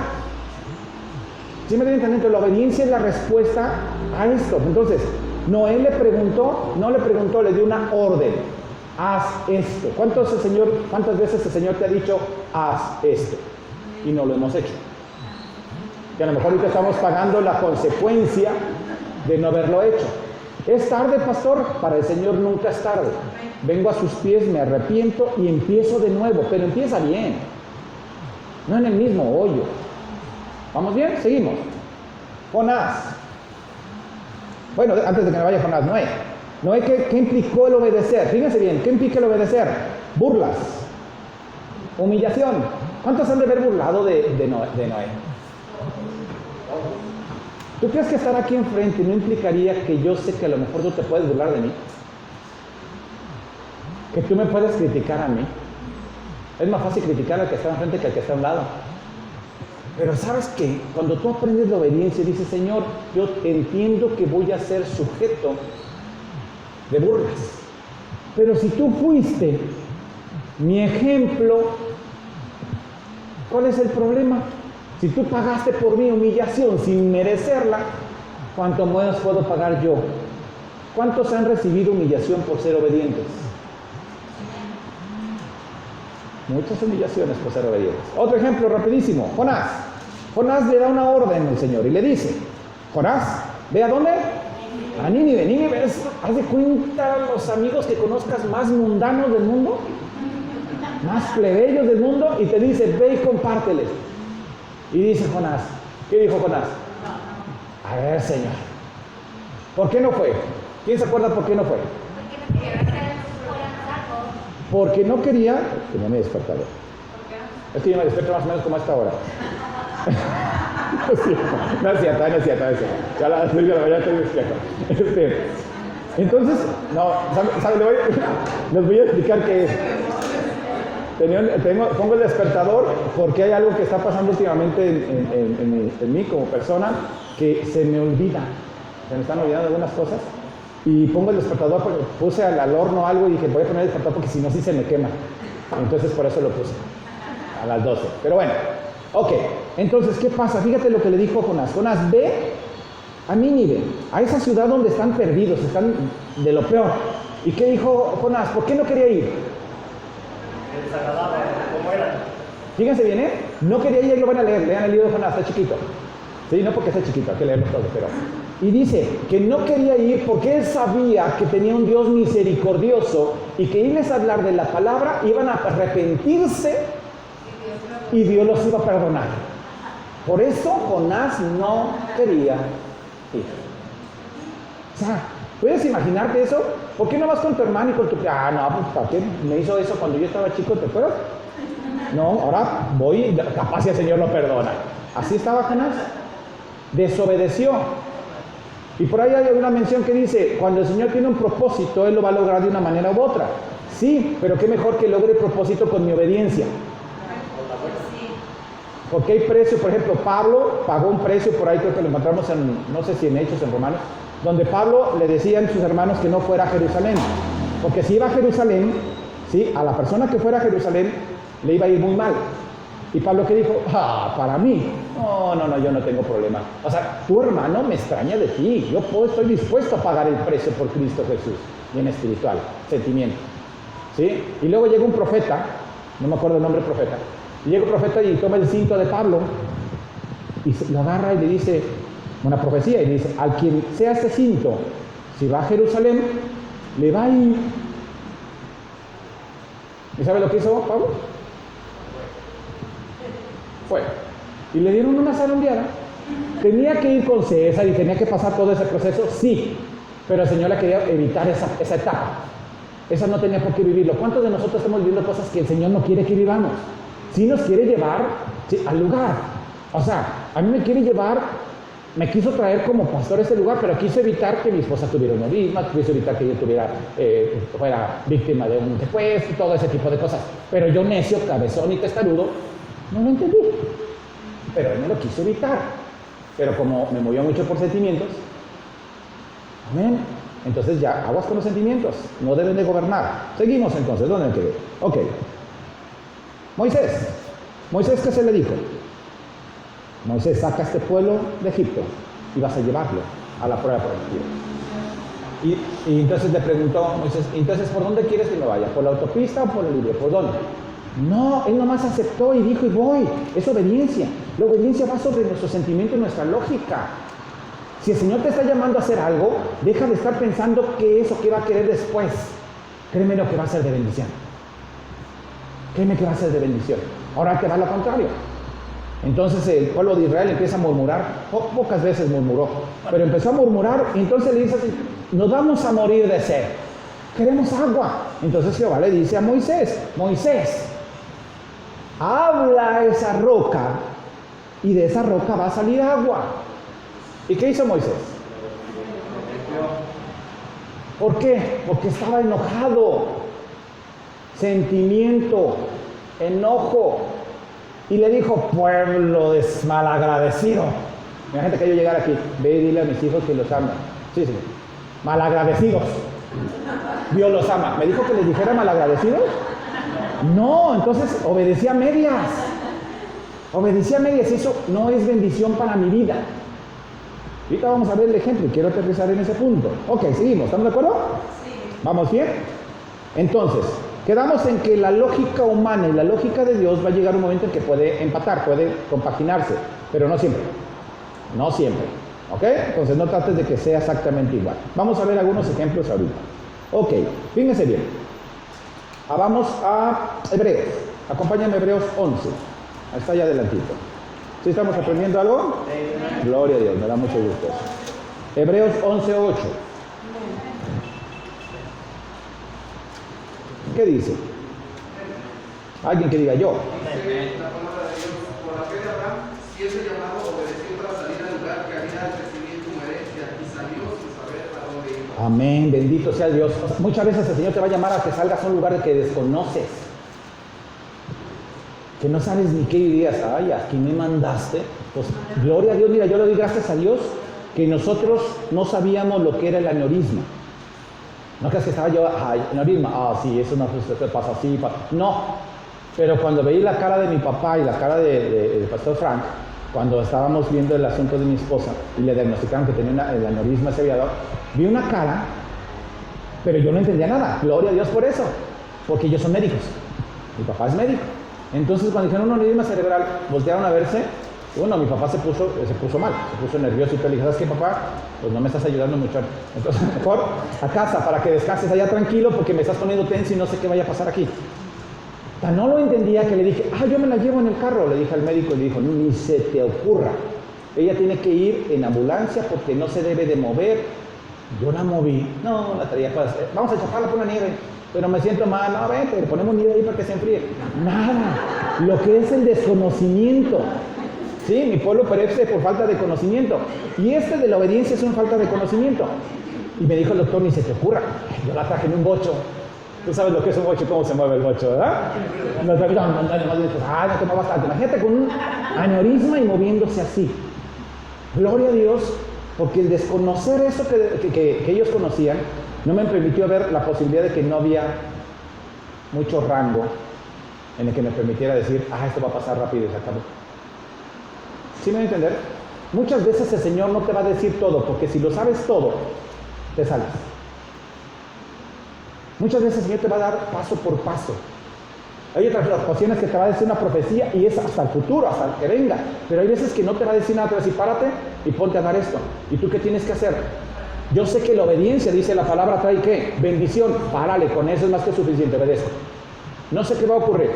Speaker 1: ¿Sí me entienden? Entonces, la obediencia es la respuesta a esto. Entonces, Noé le preguntó, no le preguntó, le dio una orden. Haz esto. ¿Cuántas veces el Señor te ha dicho, haz esto? Y no lo hemos hecho. Y a lo mejor ahorita estamos pagando la consecuencia de no haberlo hecho. ¿Es tarde, pastor? Para el Señor nunca es tarde. Vengo a sus pies, me arrepiento y empiezo de nuevo, pero empieza bien. No en el mismo hoyo. ¿Vamos bien? Seguimos. Jonás. Bueno, antes de que me vaya Jonás, Noé. Noé, ¿qué implicó el obedecer? Fíjense bien, ¿qué implica el obedecer? Burlas. Humillación. ¿Cuántos han de haber burlado de Noé? ¿Tú crees que estar aquí enfrente no implicaría que yo sé que a lo mejor tú te puedes burlar de mí? que tú me puedes criticar a mí. Es más fácil criticar al que está enfrente que al que está a un lado. Pero ¿sabes qué? Cuando tú aprendes la obediencia y dices, Señor, yo entiendo que voy a ser sujeto de burlas. Pero si tú fuiste mi ejemplo, ¿cuál es el problema? Si tú pagaste por mi humillación sin merecerla, ¿cuánto más puedo pagar yo? ¿Cuántos han recibido humillación por ser obedientes? Muchas humillaciones por ser obedientes. Otro ejemplo rapidísimo, Jonás. Jonás le da una orden al Señor y le dice, Jonás, ¿ve a dónde? A Nínive. Nínive es, haz de cuenta, los amigos que conozcas más mundanos del mundo, más plebeyos del mundo, y te dice, ve y compárteles. Y dice Jonás, ¿qué dijo Jonás? A ver, Señor, ¿por qué no fue? ¿Quién se acuerda por qué no fue? Porque no quería, tenía mi despertador. Es que yo me despierto más o menos como a esta hora. No es cierto. Ya a las 6 de la mañana estoy despierto. Entonces, no, ¿sabe? Les voy a explicar qué es. Pongo el despertador porque hay algo que está pasando últimamente en mí como persona que se me olvida. Se me están olvidando algunas cosas. Y pongo el despertador, porque puse al horno algo y dije, voy a poner el despertador porque si no, sí se me quema. Entonces, por eso lo puse a las 12. Pero bueno, ok. Entonces, ¿qué pasa? Fíjate lo que le dijo Jonás. Jonás, ve a Nínive, a esa ciudad donde están perdidos, están de lo peor. ¿Y qué dijo Jonás? ¿Por qué no quería ir?
Speaker 3: Desagradable, como eran.
Speaker 1: Fíjense bien, ¿eh? No quería ir, lo van a leer. Lean el libro de Jonás, está chiquito. Sí, no porque está chiquito, hay que leerlo todo, pero... Y dice que no quería ir porque él sabía que tenía un Dios misericordioso y que irles a hablar de la palabra iban a arrepentirse y Dios los iba a perdonar. Por eso Jonás no quería ir. O sea, ¿puedes imaginarte eso? ¿Por qué no vas con tu hermano y con tu... Ah, no, pues ¿para qué me hizo eso cuando yo estaba chico? ¿Te acuerdas? No, ahora voy, capaz si el Señor lo perdona. Así estaba Jonás. Desobedeció. Y por ahí hay una mención que dice, cuando el Señor tiene un propósito, Él lo va a lograr de una manera u otra. Sí, pero qué mejor que logre el propósito con mi obediencia. Porque hay precio, por ejemplo, Pablo pagó un precio, por ahí creo que lo encontramos en, no sé si en Hechos, en Romanos, donde Pablo le decían a sus hermanos que no fuera a Jerusalén. Porque si iba a Jerusalén, ¿sí? A la persona que fuera a Jerusalén le iba a ir muy mal. Y Pablo, ¿qué dijo? Para mí. No, yo no tengo problema. O sea, tu hermano me extraña de ti. Yo estoy dispuesto a pagar el precio por Cristo Jesús. Bien espiritual, sentimiento. ¿Sí? Y luego llega un profeta, no me acuerdo el nombre del profeta, y llega un profeta y toma el cinto de Pablo y lo agarra y le dice, una profecía, y le dice, al quien sea este cinto, si va a Jerusalén, le va a ir. ¿Y sabe lo que hizo Pablo? Fue. Y le dieron una zarandeada. Tenía que ir con César y tenía que pasar todo ese proceso, sí, pero el Señor le quería evitar esa etapa. Esa no tenía por qué vivirlo. ¿Cuántos de nosotros estamos viviendo cosas que el Señor no quiere que vivamos? Sí nos quiere llevar, sí, al lugar. O sea, a mí me quiere llevar, me quiso traer como pastor a ese lugar, pero quiso evitar que mi esposa tuviera un neurisma, quiso evitar que yo fuera víctima de un secuestro y todo ese tipo de cosas. Pero yo necio, cabezón y testarudo, no lo entendí. Pero él me lo quiso evitar. Pero como me movió mucho por sentimientos, amén. Entonces ya, aguas con los sentimientos, no deben de gobernar. Seguimos entonces, ¿dónde me quedé? Ok. Moisés, ¿qué se le dijo? Moisés, saca a este pueblo de Egipto y vas a llevarlo a la prueba prometida. Y entonces le preguntó Moisés, entonces, ¿por dónde quieres que me vaya? ¿Por la autopista o por el libre? ¿Por dónde? No, él nomás aceptó y dijo, y voy. Es obediencia. La obediencia va sobre nuestro sentimiento y nuestra lógica. Si el Señor te está llamando a hacer algo, deja de estar pensando qué es o qué va a querer después. Créeme lo que va a ser de bendición. Créeme que va a ser de bendición. Ahora te va lo contrario. Entonces el pueblo de Israel empieza a murmurar. Pocas veces murmuró, pero empezó a murmurar y entonces le dice así, nos vamos a morir de sed. Queremos agua. Entonces Jehová le dice a Moisés, Moisés, habla a esa roca y de esa roca va a salir agua. ¿Y qué hizo Moisés? ¿Por qué? Porque estaba enojado. sentimiento, enojo. Y le dijo, pueblo de malagradecido. Imagínate que yo llegara aquí, ve y dile a mis hijos que los ama. Sí, sí. Malagradecidos. Dios los ama. ¿Me dijo que les dijera malagradecidos? No, entonces obedecía a medias. Obedecía a medias. Eso no es bendición para mi vida. Ahorita vamos a ver el ejemplo y quiero aterrizar en ese punto. Ok, seguimos. ¿Estamos de acuerdo?
Speaker 7: Sí.
Speaker 1: ¿Vamos bien? Entonces, quedamos en que la lógica humana y la lógica de Dios va a llegar un momento en que puede empatar, puede compaginarse, pero no siempre. No siempre. ¿Ok? Entonces no trates de que sea exactamente igual. Vamos a ver algunos ejemplos ahorita. Ok, fíjense bien. Vamos a Hebreos. Acompáñame a Hebreos 11. Ahí está ya adelantito. ¿Sí estamos aprendiendo algo? Gloria a Dios, me da mucho gusto eso. Hebreos 11:8. ¿Qué dice? Alguien que diga yo.
Speaker 6: Dice la palabra de Dios, por la fe de Abraham, siendo llamado, obedeció para salir al lugar que había de recibir como herencia y salió sin saber a dónde iba.
Speaker 1: Amén, bendito sea Dios. Muchas veces el Señor te va a llamar a que salgas a un lugar que desconoces. Que no sabes ni qué dirías, ay, aquí me mandaste. Pues gloria a Dios, mira, yo le doy gracias a Dios que nosotros no sabíamos lo que era el aneurisma. No creas que estaba yo, ay, aneurisma, sí, eso no pasa así. No, pero cuando veí la cara de mi papá y la cara del pastor Frank, cuando estábamos viendo el asunto de mi esposa y le diagnosticaron que tenía el aneurisma cerebral, vi una cara, pero yo no entendía nada. Gloria a Dios por eso, porque ellos son médicos. Mi papá es médico. Entonces cuando dijeron un aneurisma cerebral, voltearon a verse. Bueno, mi papá se puso mal, se puso nervioso y le dije, ¿sabes qué, papá? Pues no me estás ayudando mucho. Entonces mejor a casa para que descanses allá tranquilo porque me estás poniendo tenso y no sé qué vaya a pasar aquí. Tan no lo entendía que le dije, yo me la llevo en el carro. Le dije al médico y le dijo, ni se te ocurra. Ella tiene que ir en ambulancia porque no se debe de mover. Yo la moví, no, la traía para hacer, vamos a chaparla por la nieve. Pero me siento mal, no, vente, le ponemos nieve ahí para que se enfríe. Nada, lo que es el desconocimiento. Sí, mi pueblo perece por falta de conocimiento. Y de la obediencia es una falta de conocimiento. Y me dijo el doctor, ni se te ocurra. Yo la traje en un bocho. Tú sabes lo que es un bocho, cómo se mueve el bocho, ¿verdad? No te tomaba bastante. Imagínate con un aneurisma y moviéndose así. Gloria a Dios, porque el desconocer eso que ellos conocían, no me permitió ver la posibilidad de que no había mucho rango en el que me permitiera decir, esto va a pasar rápido y se acabó. ¿Sí me voy a entender? Muchas veces el Señor no te va a decir todo, porque si lo sabes todo, te salvas. Muchas veces el Señor te va a dar paso por paso. Hay otras ocasiones que te va a decir una profecía y es hasta el futuro, hasta que venga. Pero hay veces que no te va a decir nada, te va a decir, párate y ponte a dar esto. ¿Y tú qué tienes que hacer? Yo sé que la obediencia, dice la palabra, trae ¿qué? Bendición. Párale, con eso es más que suficiente, obedezco. No sé qué va a ocurrir.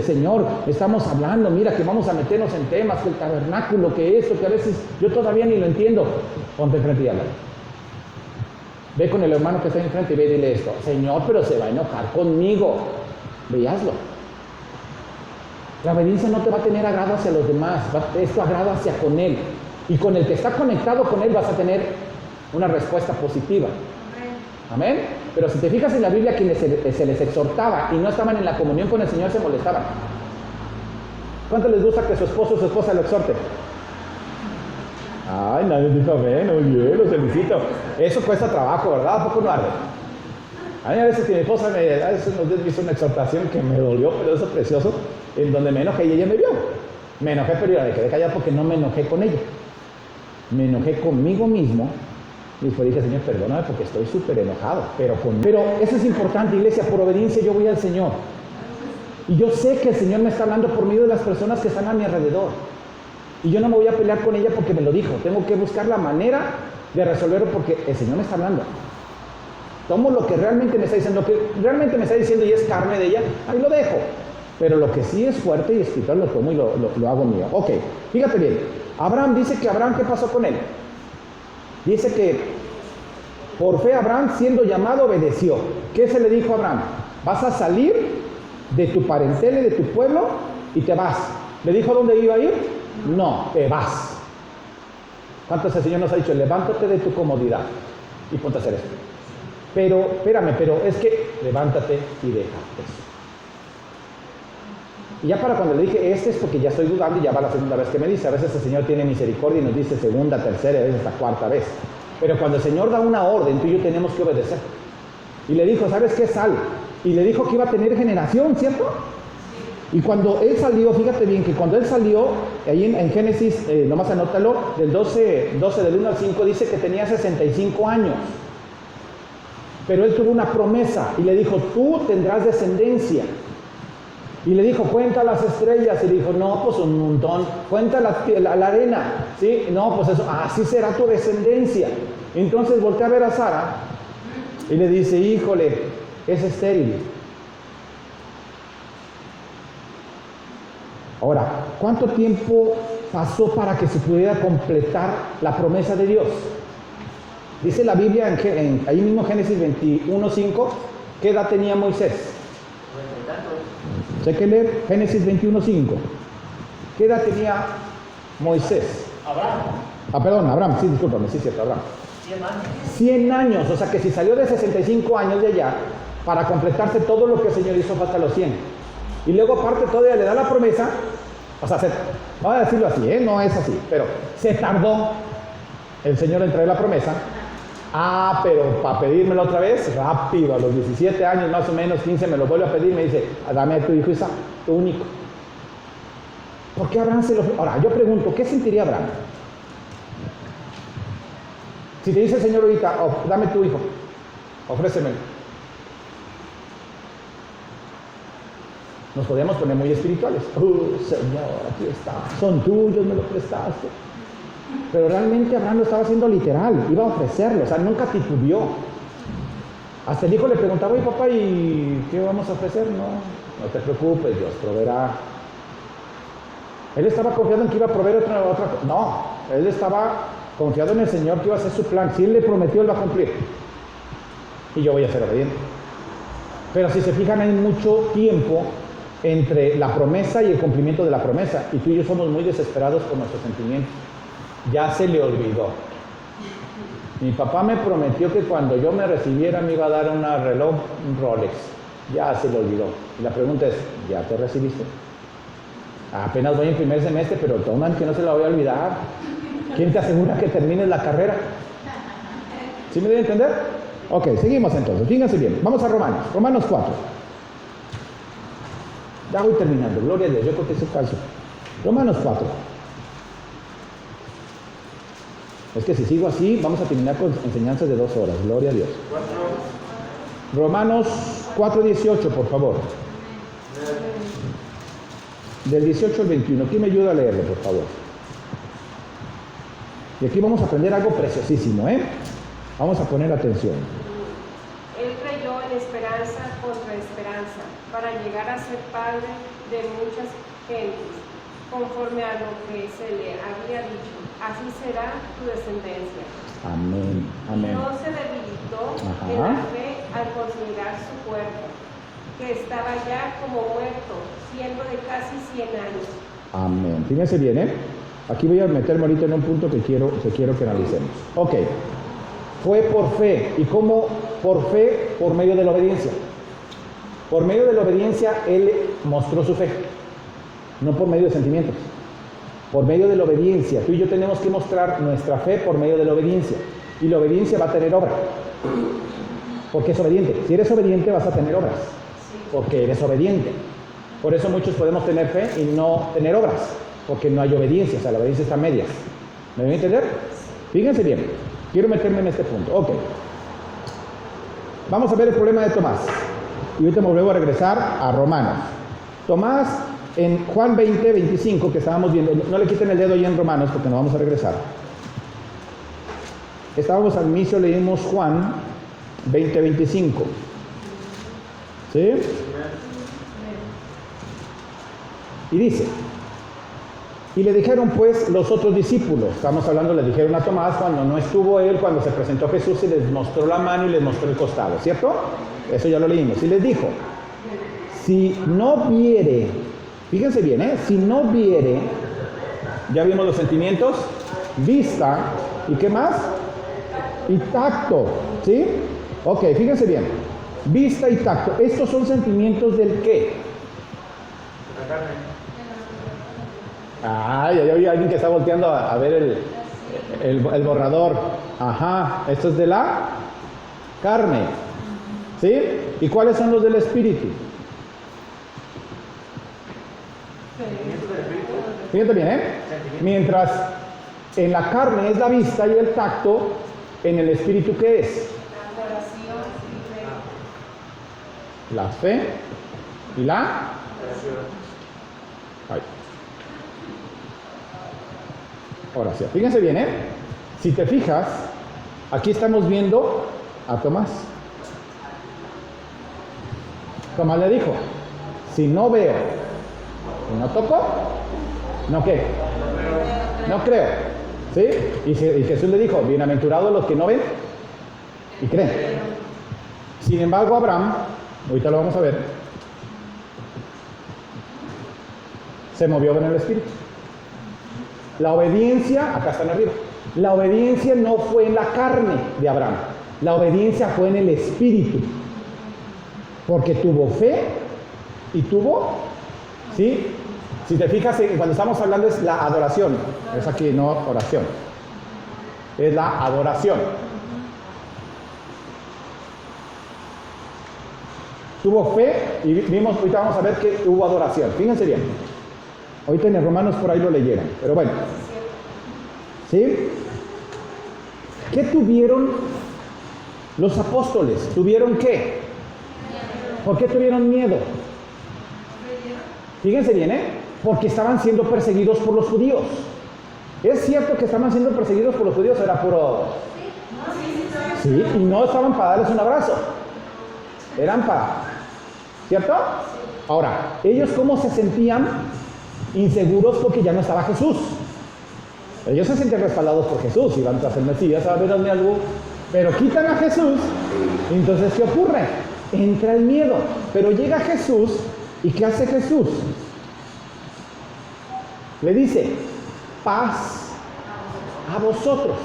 Speaker 1: Señor, estamos hablando, mira que vamos a meternos en temas, que el tabernáculo, que esto, que a veces yo todavía ni lo entiendo. Ponte enfrente y habla. Ve con el hermano que está enfrente y ve y dile esto. Señor, pero se va a enojar conmigo. Ve y hazlo. La obediencia no te va a tener agrado hacia los demás, es tu agrado hacia con Él. Y con el que está conectado con Él vas a tener una respuesta positiva. Amén. Pero si te fijas en la Biblia, quienes se les exhortaba y no estaban en la comunión con el Señor se molestaban. ¿Cuánto les gusta que su esposo o su esposa lo exhorte? Ay, nadie dijo amén, oye, lo felicito. Eso cuesta trabajo, ¿verdad? ¿A poco no arde? A mí a veces que mi esposa me hizo una exhortación que me dolió, pero eso es precioso, en donde me enojé y ella me vio. Me enojé, pero ya me quedé callado porque no me enojé con ella. Me enojé conmigo mismo y después dije, Señor, perdóname porque estoy súper enojado. Pero eso es importante, iglesia, por obediencia yo voy al Señor. Y yo sé que el Señor me está hablando por medio de las personas que están a mi alrededor. Y yo no me voy a pelear con ella porque me lo dijo. Tengo que buscar la manera de resolverlo porque el Señor me está hablando. Tomo lo que realmente me está diciendo, lo que realmente me está diciendo y es carne de ella, ahí lo dejo. Pero lo que sí es fuerte y espiritual lo tomo y lo hago mío. Ok, fíjate bien. Abraham dice que ¿qué pasó con él? Dice que por fe Abraham, siendo llamado, obedeció. ¿Qué se le dijo a Abraham? Vas a salir de tu parentela y de tu pueblo y te vas. ¿Le dijo dónde iba a ir? No, te vas. ¿Cuántos el Señor nos ha dicho? Levántate de tu comodidad y ponte a hacer esto. pero espérame, pero es que levántate y deja eso. Y ya para cuando le dije, es porque ya estoy dudando y ya va la segunda vez que me dice. A veces el Señor tiene misericordia y nos dice segunda, tercera, a veces hasta cuarta vez. Pero cuando el Señor da una orden, tú y yo tenemos que obedecer. Y le dijo, ¿sabes qué? Sal. Y le dijo que iba a tener generación, ¿cierto? Y cuando él salió, fíjate bien, que cuando él salió, ahí en Génesis, nomás anótalo, del 12 del 1 al 5, dice que tenía 65 años. Pero él tuvo una promesa y le dijo, tú tendrás descendencia. Y le dijo, cuenta las estrellas. Y le dijo, no, pues un montón. Cuenta la arena. ¿Sí? No, pues eso, así será tu descendencia. Entonces voltea a ver a Sara y le dice, híjole, es estéril. Ahora, ¿cuánto tiempo pasó para que se pudiera completar la promesa de Dios? Dice la Biblia, ahí mismo Génesis 21:5, ¿qué edad tenía Moisés? Chéquenle, Génesis 21:5. ¿Qué edad tenía Moisés? Abraham, sí, discúlpame, sí, cierto, Abraham.
Speaker 3: 100 años.
Speaker 1: 100 años, o sea que si salió de 65 años de allá, para completarse todo lo que el Señor hizo falta los 100. Y luego aparte todavía le da la promesa, o sea, vamos a decirlo así, no es así, pero se tardó el Señor en traer la promesa. Pero para pedírmelo otra vez, rápido, a los 17 años más o menos, 15, me lo vuelve a pedir, me dice, dame a tu hijo Isaac, tu único. ¿Por qué Abraham se lo ofrece? Ahora, yo pregunto, ¿qué sentiría Abraham? Si te dice el Señor ahorita, dame tu hijo, ofrécemelo. Nos podemos poner muy espirituales. Señor, aquí está, son tuyos, me lo prestaste. Pero realmente Abraham lo estaba haciendo literal, iba a ofrecerlo, o sea, nunca titubeó. Hasta el hijo le preguntaba, oye papá, ¿y qué vamos a ofrecer? No te preocupes, Dios proveerá. Él estaba confiado en que iba a proveer otra cosa. No, él estaba confiado en el Señor que iba a hacer su plan. Si Él le prometió, Él va a cumplir. Y yo voy a ser obediente. Pero si se fijan, hay mucho tiempo entre la promesa y el cumplimiento de la promesa. Y tú y yo somos muy desesperados por nuestros sentimientos. Ya se le olvidó. Mi papá me prometió que cuando yo me recibiera me iba a dar un reloj, un Rolex. Ya se le olvidó. Y la pregunta es, ¿ya te recibiste? Apenas voy en primer semestre, pero toman que no se la voy a olvidar. ¿Quién te asegura que termines la carrera? ¿Sí me debe entender? Ok, seguimos entonces. Fíjense bien. Vamos a Romanos 4. Ya voy terminando. Gloria a Dios. Yo creo que es falso. Romanos 4. Es que si sigo así, vamos a terminar con enseñanzas de 2 horas. Gloria a Dios. Romanos 4:18, por favor. Del 18 al 21. ¿Quién me ayuda a leerlo, por favor? Y aquí vamos a aprender algo preciosísimo, ¿eh? Vamos a poner atención.
Speaker 8: Él creyó en esperanza contra esperanza, para llegar a ser padre de muchas gentes, conforme a lo que se le había dicho. Así será tu descendencia.
Speaker 1: Amén, amén.
Speaker 8: No se debilitó en la fe al considerar su cuerpo, que estaba ya como muerto, siendo de casi 100 años.
Speaker 1: Amén. Fíjense bien, ¿eh? Aquí voy a meterme ahorita en un punto que quiero que analicemos. Ok. Fue por fe. ¿Y cómo por fe? Por medio de la obediencia. Por medio de la obediencia, Él mostró su fe. No por medio de sentimientos. Por medio de la obediencia. Tú y yo tenemos que mostrar nuestra fe por medio de la obediencia. Y la obediencia va a tener obra. Porque es obediente. Si eres obediente, vas a tener obras. Porque eres obediente. Por eso muchos podemos tener fe y no tener obras. Porque no hay obediencia. O sea, la obediencia está a medias. ¿Me voy a entender? Fíjense bien. Quiero meterme en este punto. Ok. Vamos a ver el problema de Tomás. Y ahorita me vuelvo a regresar a Romanos. Tomás, en Juan 20:25, que estábamos viendo, no le quiten el dedo ahí en Romanos porque nos vamos a regresar. Estábamos al inicio, leímos Juan 20:25. ¿Sí? Y dice, y le dijeron pues los otros discípulos, estamos hablando, le dijeron a Tomás cuando no estuvo él, cuando se presentó Jesús y les mostró la mano y les mostró el costado, ¿cierto? Eso ya lo leímos. Y les dijo, si no viere, fíjense bien, si no viere, ya vimos los sentimientos, vista, ¿y qué más? Y tacto, ¿sí? Ok, fíjense bien. Vista y tacto. Estos son sentimientos del qué.
Speaker 2: La carne.
Speaker 1: Ah, ya vi a alguien que está volteando a ver el borrador. Ajá, esto es de la carne. ¿Sí? ¿Y cuáles son los del espíritu? Fíjate bien, ¿eh? Mientras en la carne es la vista y el tacto, en el espíritu ¿qué es? La fe y la oración. Fíjense bien, ¿eh? Si te fijas, aquí estamos viendo a Tomás. Tomás le dijo, si no veo y no toco, ¿no qué? No creo. ¿Sí? Y Jesús le dijo, bienaventurados los que no ven y creen. Sin embargo, Abraham, ahorita lo vamos a ver, se movió en el espíritu. La obediencia, acá están arriba, la obediencia no fue en la carne de Abraham, la obediencia fue en el espíritu. Porque tuvo fe y tuvo, ¿sí? Si te fijas, cuando estamos hablando es la adoración. Es aquí, no oración. Es la adoración. Tuvo fe y vimos, ahorita vamos a ver que hubo adoración. Fíjense bien. Ahorita en el Romanos por ahí lo leyeron. Pero bueno. ¿Sí? ¿Qué tuvieron los apóstoles? ¿Tuvieron qué? ¿Por qué tuvieron miedo? Fíjense bien, ¿eh? Porque estaban siendo perseguidos por los judíos. ¿Es cierto que estaban siendo perseguidos por los judíos? Era puro... Sí, y no estaban para darles un abrazo. Eran para... ¿Cierto? Ahora, ¿ellos cómo se sentían? Inseguros porque ya no estaba Jesús. Ellos se sentían respaldados por Jesús. Iban tras el Mesías a ver algo. Pero quitan a Jesús. Y entonces, ¿qué ocurre? Entra el miedo, pero llega Jesús y ¿qué hace Jesús? Le dice, paz a vosotros.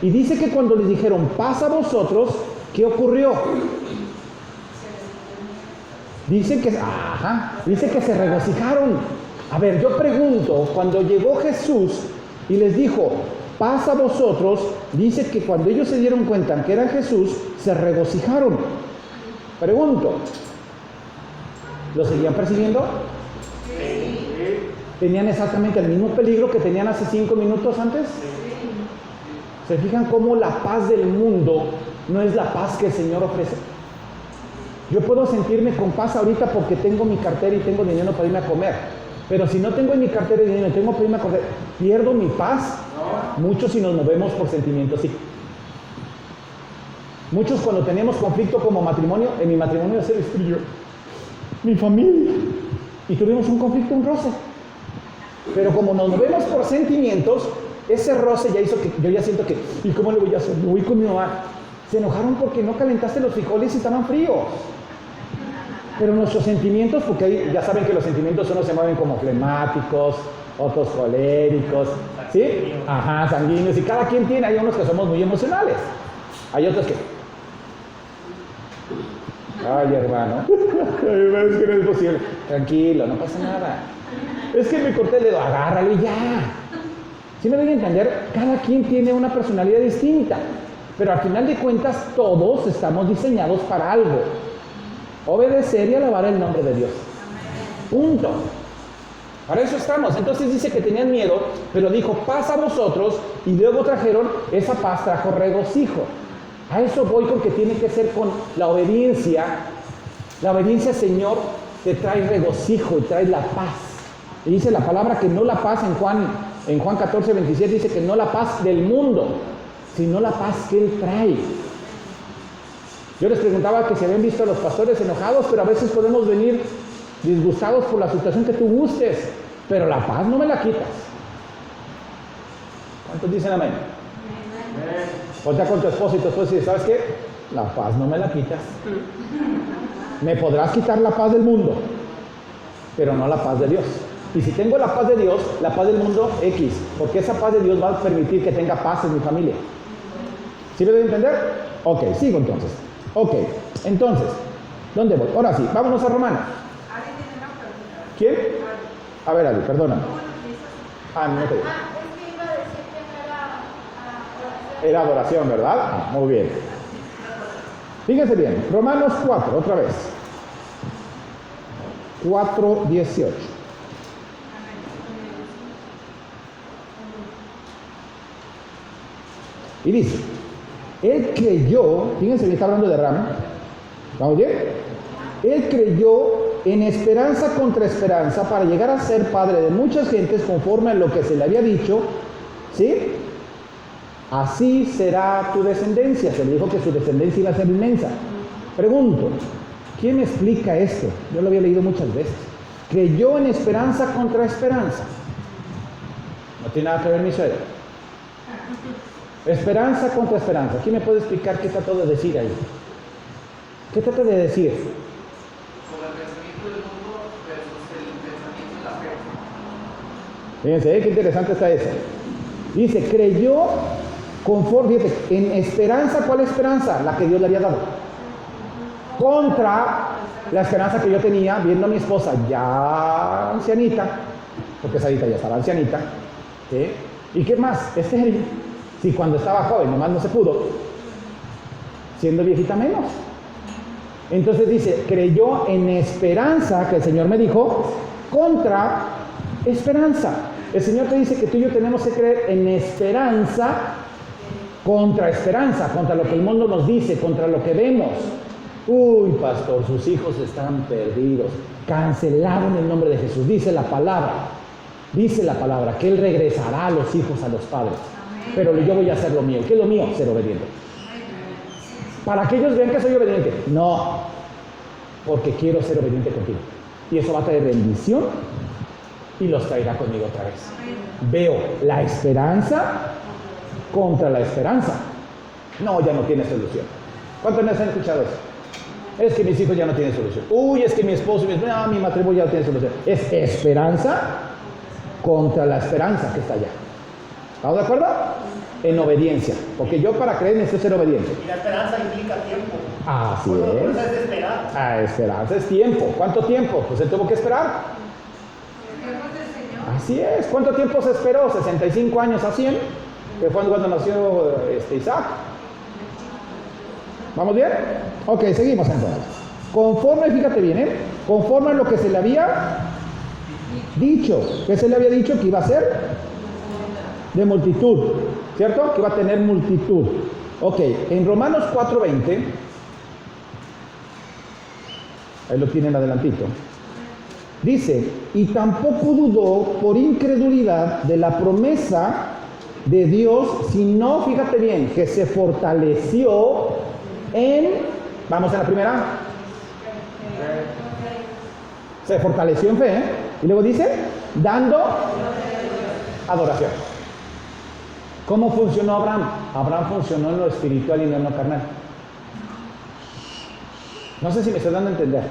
Speaker 1: Y dice que cuando les dijeron paz a vosotros, ¿qué ocurrió? Dice que se regocijaron. A ver, yo pregunto, cuando llegó Jesús y les dijo, paz a vosotros, dice que cuando ellos se dieron cuenta que era Jesús, se regocijaron. Pregunto, ¿lo seguían persiguiendo? Sí. ¿Tenían exactamente el mismo peligro que tenían hace 5 minutos antes? Sí. ¿Se fijan cómo la paz del mundo no es la paz que el Señor ofrece? Yo puedo sentirme con paz ahorita porque tengo mi cartera y tengo dinero para irme a comer. Pero si no tengo en mi cartera dinero y tengo para irme a comer, ¿pierdo mi paz? No. Muchos si nos movemos por sentimientos, sí. Muchos cuando tenemos conflicto como matrimonio, en mi matrimonio se destruyó mi familia y tuvimos un conflicto, un roce. Pero como nos movemos por sentimientos, ese roce ya hizo que yo ya siento que, ¿y cómo le voy a hacer? Me voy con mi mamá. Se enojaron porque no calentaste los frijoles y estaban fríos. Pero nuestros sentimientos, porque ahí ya saben que los sentimientos unos se mueven como flemáticos, otros coléricos, ¿sí? Ajá, sanguíneos, y cada quien tiene, hay unos que somos muy emocionales, hay otros que... Ay, hermano, es que no es posible. Tranquilo, no pasa nada. Es que me corté el dedo, agárralo y ya. ¿Sí me voy a entender? Cada quien tiene una personalidad distinta, pero al final de cuentas todos estamos diseñados para algo. Obedecer y alabar el nombre de Dios. Punto. Para eso estamos. Entonces dice que tenían miedo, pero dijo, paz a vosotros, y luego trajeron, esa paz trajo regocijo. A eso voy con que tiene que ser con la obediencia. La obediencia, Señor, te trae regocijo y trae la paz. Y dice la palabra que no la paz en Juan 14, 27, dice que no la paz del mundo, sino la paz que Él trae. Yo les preguntaba que si habían visto a los pastores enojados, pero a veces podemos venir disgustados por la situación que tú gustes, pero la paz no me la quitas. ¿Cuántos dicen amén? Ponte con tu esposo y tu esposo y dice, ¿sabes qué? La paz no me la quitas. Me podrás quitar la paz del mundo, pero no la paz de Dios. Y si tengo la paz de Dios, la paz del mundo, X, porque esa paz de Dios va a permitir que tenga paz en mi familia. ¿Sí me debe entender? Ok, sigo entonces. Ok, entonces, ¿dónde voy? Ahora sí, vámonos a Romanos. ¿Quién? A ver, Ali, perdóname. Ah, no te digo.
Speaker 4: Es que iba a decir que no era oración.
Speaker 1: Era adoración, ¿verdad? Ah, muy bien. Fíjense bien, Romanos 4, otra vez. 4:18. Y dice, él creyó, fíjense que está hablando de Abraham, ¿vamos bien? Él creyó en esperanza contra esperanza para llegar a ser padre de muchas gentes conforme a lo que se le había dicho, ¿sí? Así será tu descendencia. Se le dijo que su descendencia iba a ser inmensa. Pregunto, ¿quién me explica esto? Yo lo había leído muchas veces. Creyó en esperanza contra esperanza. No tiene nada que ver mi suegra. Esperanza contra esperanza. ¿Quién me puede explicar qué trató de decir ahí? ¿Qué trata de decir?
Speaker 6: Sobre el pensamiento del mundo versus el pensamiento de la fe.
Speaker 1: Fíjense, qué interesante está eso. Dice, creyó conforme, fíjate, en esperanza. ¿Cuál esperanza? La que Dios le había dado. Contra la esperanza que yo tenía viendo a mi esposa ya ancianita, porque Sarita ya estaba ancianita, ¿sí? ¿Y qué más? Estéril. Si cuando estaba joven nomás no se pudo, siendo viejita menos. Entonces dice, creyó en esperanza, que el Señor me dijo, contra esperanza. El Señor te dice que tú y yo tenemos que creer en esperanza, contra lo que el mundo nos dice, contra lo que vemos. Uy, pastor, sus hijos están perdidos. Cancelado en el nombre de Jesús. Dice la palabra, que Él regresará a los hijos, a los padres. Pero yo voy a hacer lo mío. ¿Qué es lo mío? Ser obediente. Para que ellos vean que soy obediente. No, porque quiero ser obediente contigo. Y eso va a traer bendición y los traerá conmigo otra vez. Veo la esperanza contra la esperanza. No, ya no tiene solución. ¿Cuántos me han escuchado eso? Es que mis hijos ya no tienen solución. Uy, es que mi esposo, mi matrimonio ya no tiene solución. Es esperanza contra la esperanza que está allá. ¿Estamos de acuerdo? En obediencia. Porque yo para creer necesito ser obediente.
Speaker 3: Y la esperanza implica tiempo.
Speaker 1: Así
Speaker 3: Por
Speaker 1: es.
Speaker 3: eso es esperar.
Speaker 1: Ah, esperanza es tiempo. ¿Cuánto tiempo? Pues él tuvo que esperar. Así es. ¿Cuánto tiempo se esperó? 65 años a 100, que fue cuando nació Isaac. ¿Vamos bien? Ok, seguimos entonces. Conforme, fíjate bien, conforme a lo que se le había dicho. ¿Qué se le había dicho? Que iba a ser de multitud, ¿cierto? Que iba a tener multitud. Ok, en Romanos 4:20, ahí lo tienen adelantito, dice, y tampoco dudó por incredulidad de la promesa de Dios, sino, fíjate bien, que se fortaleció vamos a la primera, se fortaleció en fe, y luego dice, dando adoración. ¿Cómo funcionó Abraham? Abraham funcionó en lo espiritual y no en lo carnal. No sé si me estoy dando a entender.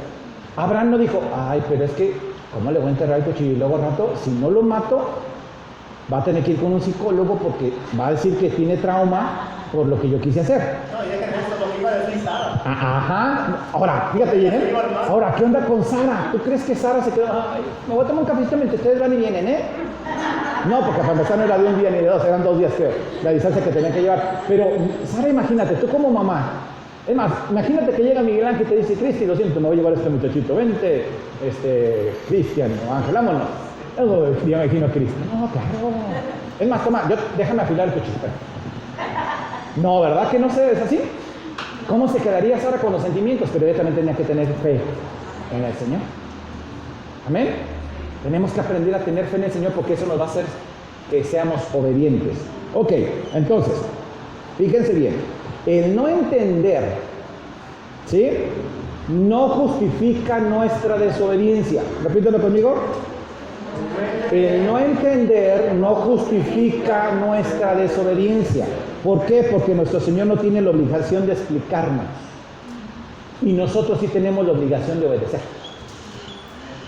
Speaker 1: Abraham no dijo, ay, pero es que, ¿cómo le voy a enterrar el cuchillo? Y luego al rato, si no lo mato, va a tener que ir con un psicólogo porque va a decir que tiene trauma por lo que yo quise hacer.
Speaker 3: No, y dejen eso, lo que iba a decir Sara.
Speaker 1: Ajá. Ahora, fíjate bien, Ahora, ¿qué onda con Sara? ¿Tú crees que Sara se quedó? Ay, me voy a tomar un cafecito mientras ustedes van y vienen, No, porque para empezar no era de un día ni de dos, eran 2 días, creo, la distancia que tenían que llevar. Pero, Sara, imagínate, tú como mamá, es más, imagínate que llega Miguel Ángel y te dice, Cristi, lo siento, me voy a llevar a este muchachito, vente, Cristian o Ángel, vámonos. Luego ya me imagino a Cristi. No, claro. Es más, toma, déjame afilar el cuchillo. No, ¿verdad que no sé? ¿Es así? ¿Cómo se quedaría Sara con los sentimientos? Pero ella también tenía que tener fe en el Señor. Amén. Tenemos que aprender a tener fe en el Señor porque eso nos va a hacer que seamos obedientes. Ok, entonces, fíjense bien. El no entender, ¿sí? No justifica nuestra desobediencia. Repítelo conmigo. El no entender no justifica nuestra desobediencia. ¿Por qué? Porque nuestro Señor no tiene la obligación de explicarnos. Y nosotros sí tenemos la obligación de obedecer.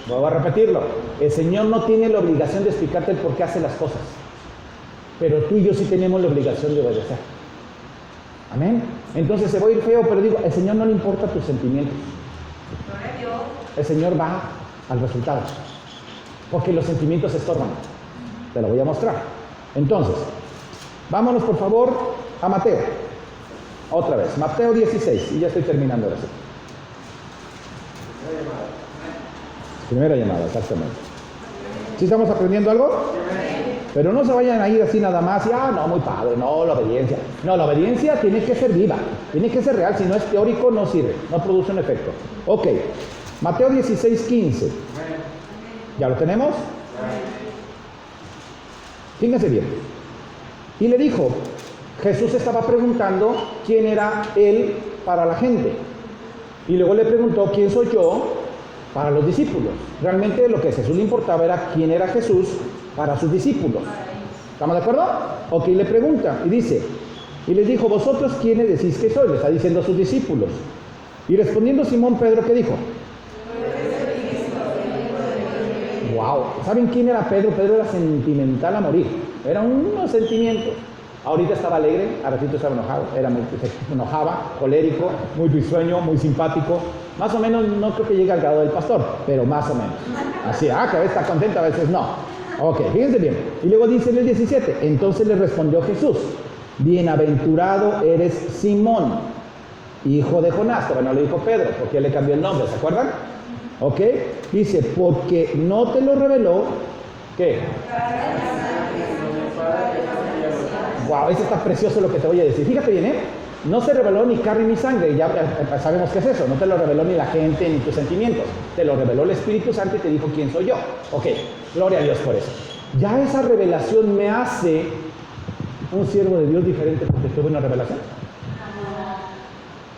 Speaker 1: Voy a repetirlo. El Señor no tiene la obligación de explicarte el por qué hace las cosas. Pero tú y yo sí tenemos la obligación de obedecer. Amén. Entonces se va a ir feo, pero digo, el Señor no le importa tus sentimientos.
Speaker 5: Gloria a Dios.
Speaker 1: El Señor va al resultado. Porque los sentimientos estorban. Te lo voy a mostrar. Entonces, vámonos por favor a Mateo. Otra vez, Mateo 16. Y ya estoy terminando ahora sí. Primera llamada, exactamente. ¿Sí estamos aprendiendo algo? Pero no se vayan a ir así nada más y, no, muy padre, no, la obediencia. No, la obediencia tiene que ser viva, tiene que ser real, si no es teórico no sirve, no produce un efecto. Ok, Mateo 16, 15. ¿Ya lo tenemos? Fíjense bien. Y le dijo, Jesús estaba preguntando quién era él para la gente. Y luego le preguntó, ¿quién soy yo para los discípulos? Realmente lo que a Jesús le importaba era quién era Jesús para sus discípulos. ¿Estamos de acuerdo? Ok, le pregunta y dice, y les dijo, ¿vosotros quiénes decís que soy? Le está diciendo a sus discípulos. Y respondiendo Simón Pedro, ¿qué dijo? Wow, ¿saben quién era Pedro? Pedro era sentimental a morir, era unos sentimientos. Ahorita estaba alegre, a ratito estaba enojado, se enojaba, colérico, muy risueño, muy simpático. Más o menos, no creo que llegue al grado del pastor, pero más o menos. Así, que a veces está contento, a veces no. Ok, fíjense bien. Y luego dice en el 17, entonces le respondió Jesús, bienaventurado eres Simón, hijo de Jonás. Todavía no le dijo Pedro, porque él le cambió el nombre, ¿se acuerdan? Ok, dice, porque no te lo reveló, ¿qué? Wow, eso está precioso lo que te voy a decir. Fíjate bien, no se reveló ni carne ni sangre, ya sabemos qué es eso. No te lo reveló ni la gente ni tus sentimientos. Te lo reveló el Espíritu Santo y te dijo quién soy yo. Ok, gloria a Dios por eso. Ya esa revelación me hace un siervo de Dios diferente porque tuve una revelación.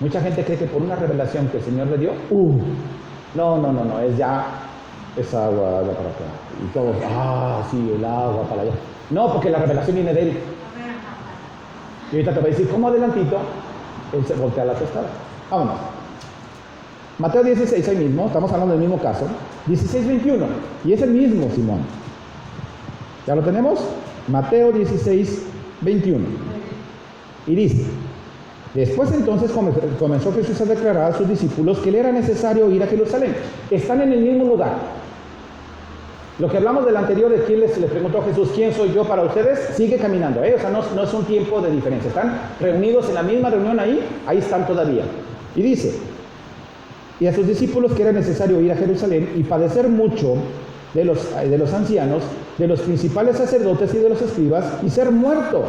Speaker 1: Mucha gente cree que por una revelación que el Señor le dio, no, es agua para acá. Y todos, sí, el agua para allá. No, porque la revelación viene de Él. Y ahorita te voy a decir, ¿cómo adelantito? Él se voltea la tostada. Vámonos. Mateo 16, ahí mismo, estamos hablando del mismo caso. 16, 21. Y es el mismo Simón. ¿Ya lo tenemos? Mateo 16, 21. Y dice, después entonces comenzó Jesús a declarar a sus discípulos que le era necesario ir a Jerusalén. Están en el mismo lugar. Lo que hablamos del anterior de quién les preguntó a Jesús, ¿quién soy yo para ustedes? Sigue caminando, O sea, no es un tiempo de diferencia. Están reunidos en la misma reunión ahí están todavía. Y dice, y a sus discípulos que era necesario ir a Jerusalén y padecer mucho de los ancianos, de los principales sacerdotes y de los escribas, y ser muerto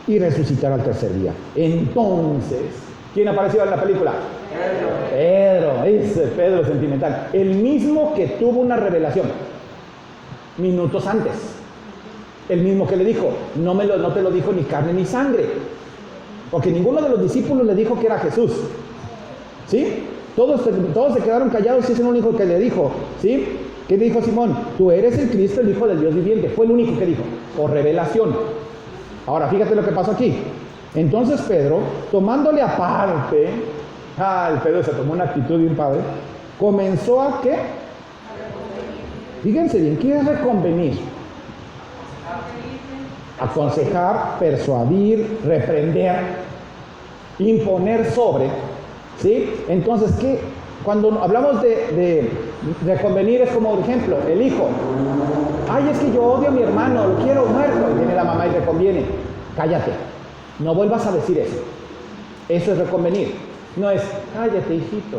Speaker 1: y resucitar al tercer día. Entonces, ¿quién apareció en la película? Pedro, ese Pedro sentimental. El mismo que tuvo una revelación minutos antes. El mismo que le dijo, no te lo dijo ni carne ni sangre. Porque ninguno de los discípulos le dijo que era Jesús. ¿Sí? Todos se quedaron callados y es el único que le dijo. ¿Sí? ¿Qué dijo Simón? Tú eres el Cristo, el Hijo del Dios viviente. Fue el único que dijo, por revelación. Ahora, fíjate lo que pasó aquí. Entonces Pedro, tomándole aparte, el Pedro se tomó una actitud de un padre, comenzó a ¿qué? Fíjense bien, ¿qué es reconvenir? Aconsejar, persuadir, reprender, imponer sobre, ¿sí? Entonces, ¿qué? Cuando hablamos de reconvenir es como, por ejemplo, el hijo. Es que yo odio a mi hermano, lo quiero muerto. Y viene la mamá y reconviene. Cállate, no vuelvas a decir eso. Eso es reconvenir. No es, cállate, hijito.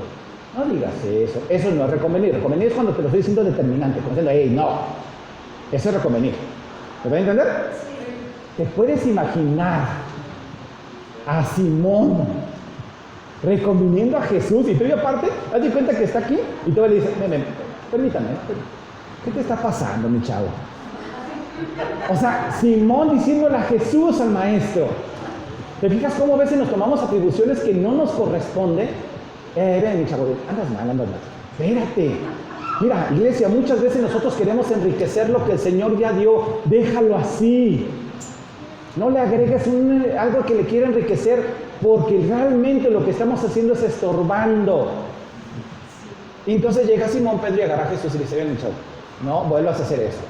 Speaker 1: No digas eso. Eso no es reconvenir. Reconvenir es cuando te lo estoy diciendo determinante. Como diciendo, no. Eso es reconvenir. ¿Me pueden entender? Sí. Te puedes imaginar a Simón reconviniendo a Jesús. Y tú y aparte, haz de cuenta que está aquí. Y tú le dices, permítame. ¿Qué te está pasando, mi chavo? O sea, Simón diciéndole a Jesús, al maestro. ¿Te fijas cómo a veces nos tomamos atribuciones que no nos corresponden? Ven, mi chavo, andas mal. Espérate. Mira, iglesia, muchas veces nosotros queremos enriquecer lo que el Señor ya dio. Déjalo así. No le agregues algo que le quiera enriquecer, porque realmente lo que estamos haciendo es estorbando. Y entonces llega Simón Pedro y agarra a Jesús y le dice, ven, mi chavo, no vuelvas a hacer eso.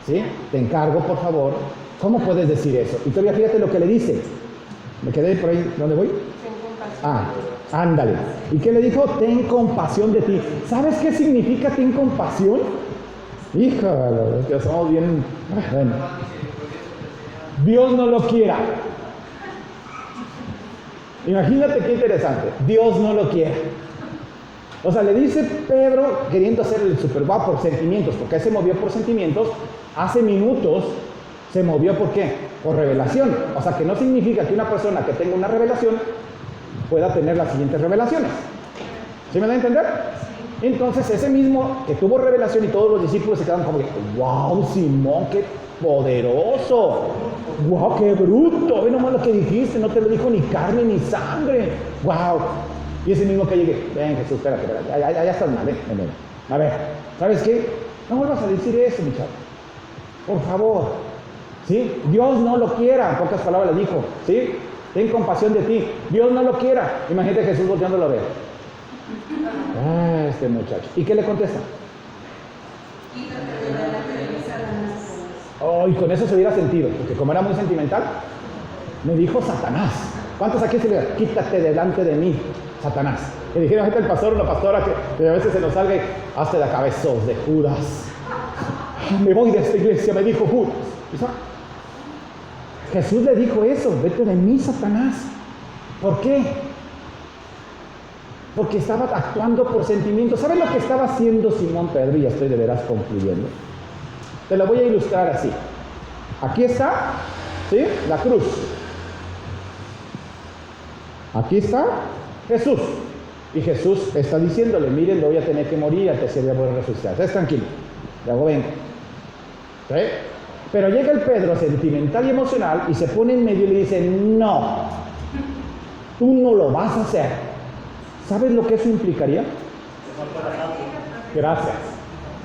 Speaker 1: ¿Sí? Te encargo, por favor. ¿Cómo puedes decir eso? Y todavía fíjate lo que le dice. Me quedé por ahí, ¿dónde voy?
Speaker 8: Ten compasión.
Speaker 1: Ah, ándale. ¿Y qué le dijo? Ten compasión de ti. ¿Sabes qué significa ten compasión? Híjole, que somos bien... Bueno. Dios no lo quiera. Imagínate qué interesante. Dios no lo quiera. O sea, le dice Pedro, queriendo hacer el super guapo por sentimientos, porque él se movió por sentimientos. Hace minutos se movió ¿por qué? Por revelación. O sea, que no significa que una persona que tenga una revelación pueda tener las siguientes revelaciones. ¿Sí me da a entender? Entonces, ese mismo que tuvo revelación y todos los discípulos se quedaron como que, wow, Simón, qué poderoso. Wow, qué bruto. Ve nomás lo que dijiste, no te lo dijo ni carne ni sangre. Wow. Y ese mismo que llegué, ven Jesús, espérate, ya estás mal, ven. A ver, ¿sabes qué? No vuelvas a decir eso, mi chavo. Por favor. ¿Sí? Dios no lo quiera, en pocas palabras le dijo. ¿Sí? Ten compasión de ti. Dios no lo quiera. Imagínate a Jesús volteándolo a ver. Ah, este muchacho. ¿Y qué le contesta? Oh, y con eso se hubiera sentido, porque como era muy sentimental, me dijo Satanás. ¿Cuántos aquí se le dijeron? Quítate delante de mí, Satanás. Le dijeron el pastor o la pastora que a veces se nos salga y hazte la cabezos de Judas. Me voy de esta iglesia, me dijo Judas. Jesús le dijo eso, vete de mí, Satanás. ¿Por qué? Porque estaba actuando por sentimientos. ¿Sabes lo que estaba haciendo Simón Pedro? Y ya estoy de veras concluyendo. Te lo voy a ilustrar así. Aquí está, ¿sí? La cruz. Aquí está Jesús. Y Jesús está diciéndole, miren, lo voy a tener que morir, al tercer día voy a resucitar. Estés tranquilo. Luego vengo. ¿Sí? Pero llega el Pedro sentimental y emocional y se pone en medio y le dice, no, tú no lo vas a hacer. ¿Sabes lo que eso implicaría? Gracias.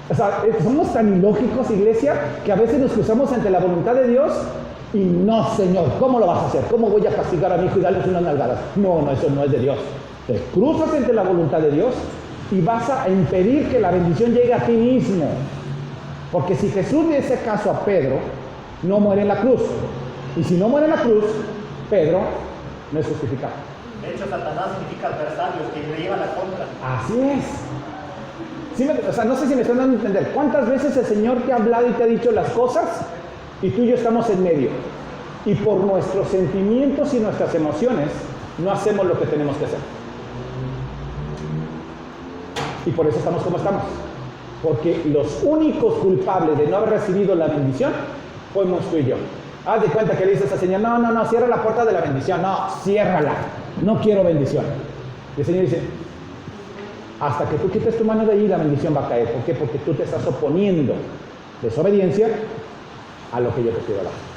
Speaker 1: O sea, somos tan ilógicos, iglesia, que a veces nos cruzamos ante la voluntad de Dios y no, Señor, ¿cómo lo vas a hacer? ¿Cómo voy a castigar a mi hijo y darles unas nalgadas? No, eso no es de Dios. Te cruzas ante la voluntad de Dios y vas a impedir que la bendición llegue a ti mismo. Porque si Jesús le hace caso a Pedro, no muere en la cruz. Y si no muere en la cruz, Pedro no es justificado.
Speaker 3: De hecho, Satanás significa adversarios, que le llevan la contra.
Speaker 1: Así es. ¿Sí o sea, no sé si me están dando a entender. ¿Cuántas veces el Señor te ha hablado y te ha dicho las cosas y tú y yo estamos en medio? Y por nuestros sentimientos y nuestras emociones no hacemos lo que tenemos que hacer. Y por eso estamos como estamos. Porque los únicos culpables de no haber recibido la bendición fuimos tú y yo. Haz de cuenta que le dice a esa señora, no, cierra la puerta de la bendición. No, ciérrala. No quiero bendición. Y el Señor dice, hasta que tú quites tu mano de ahí, la bendición va a caer. ¿Por qué? Porque tú te estás oponiendo, desobediencia, a lo que yo te quiero dar.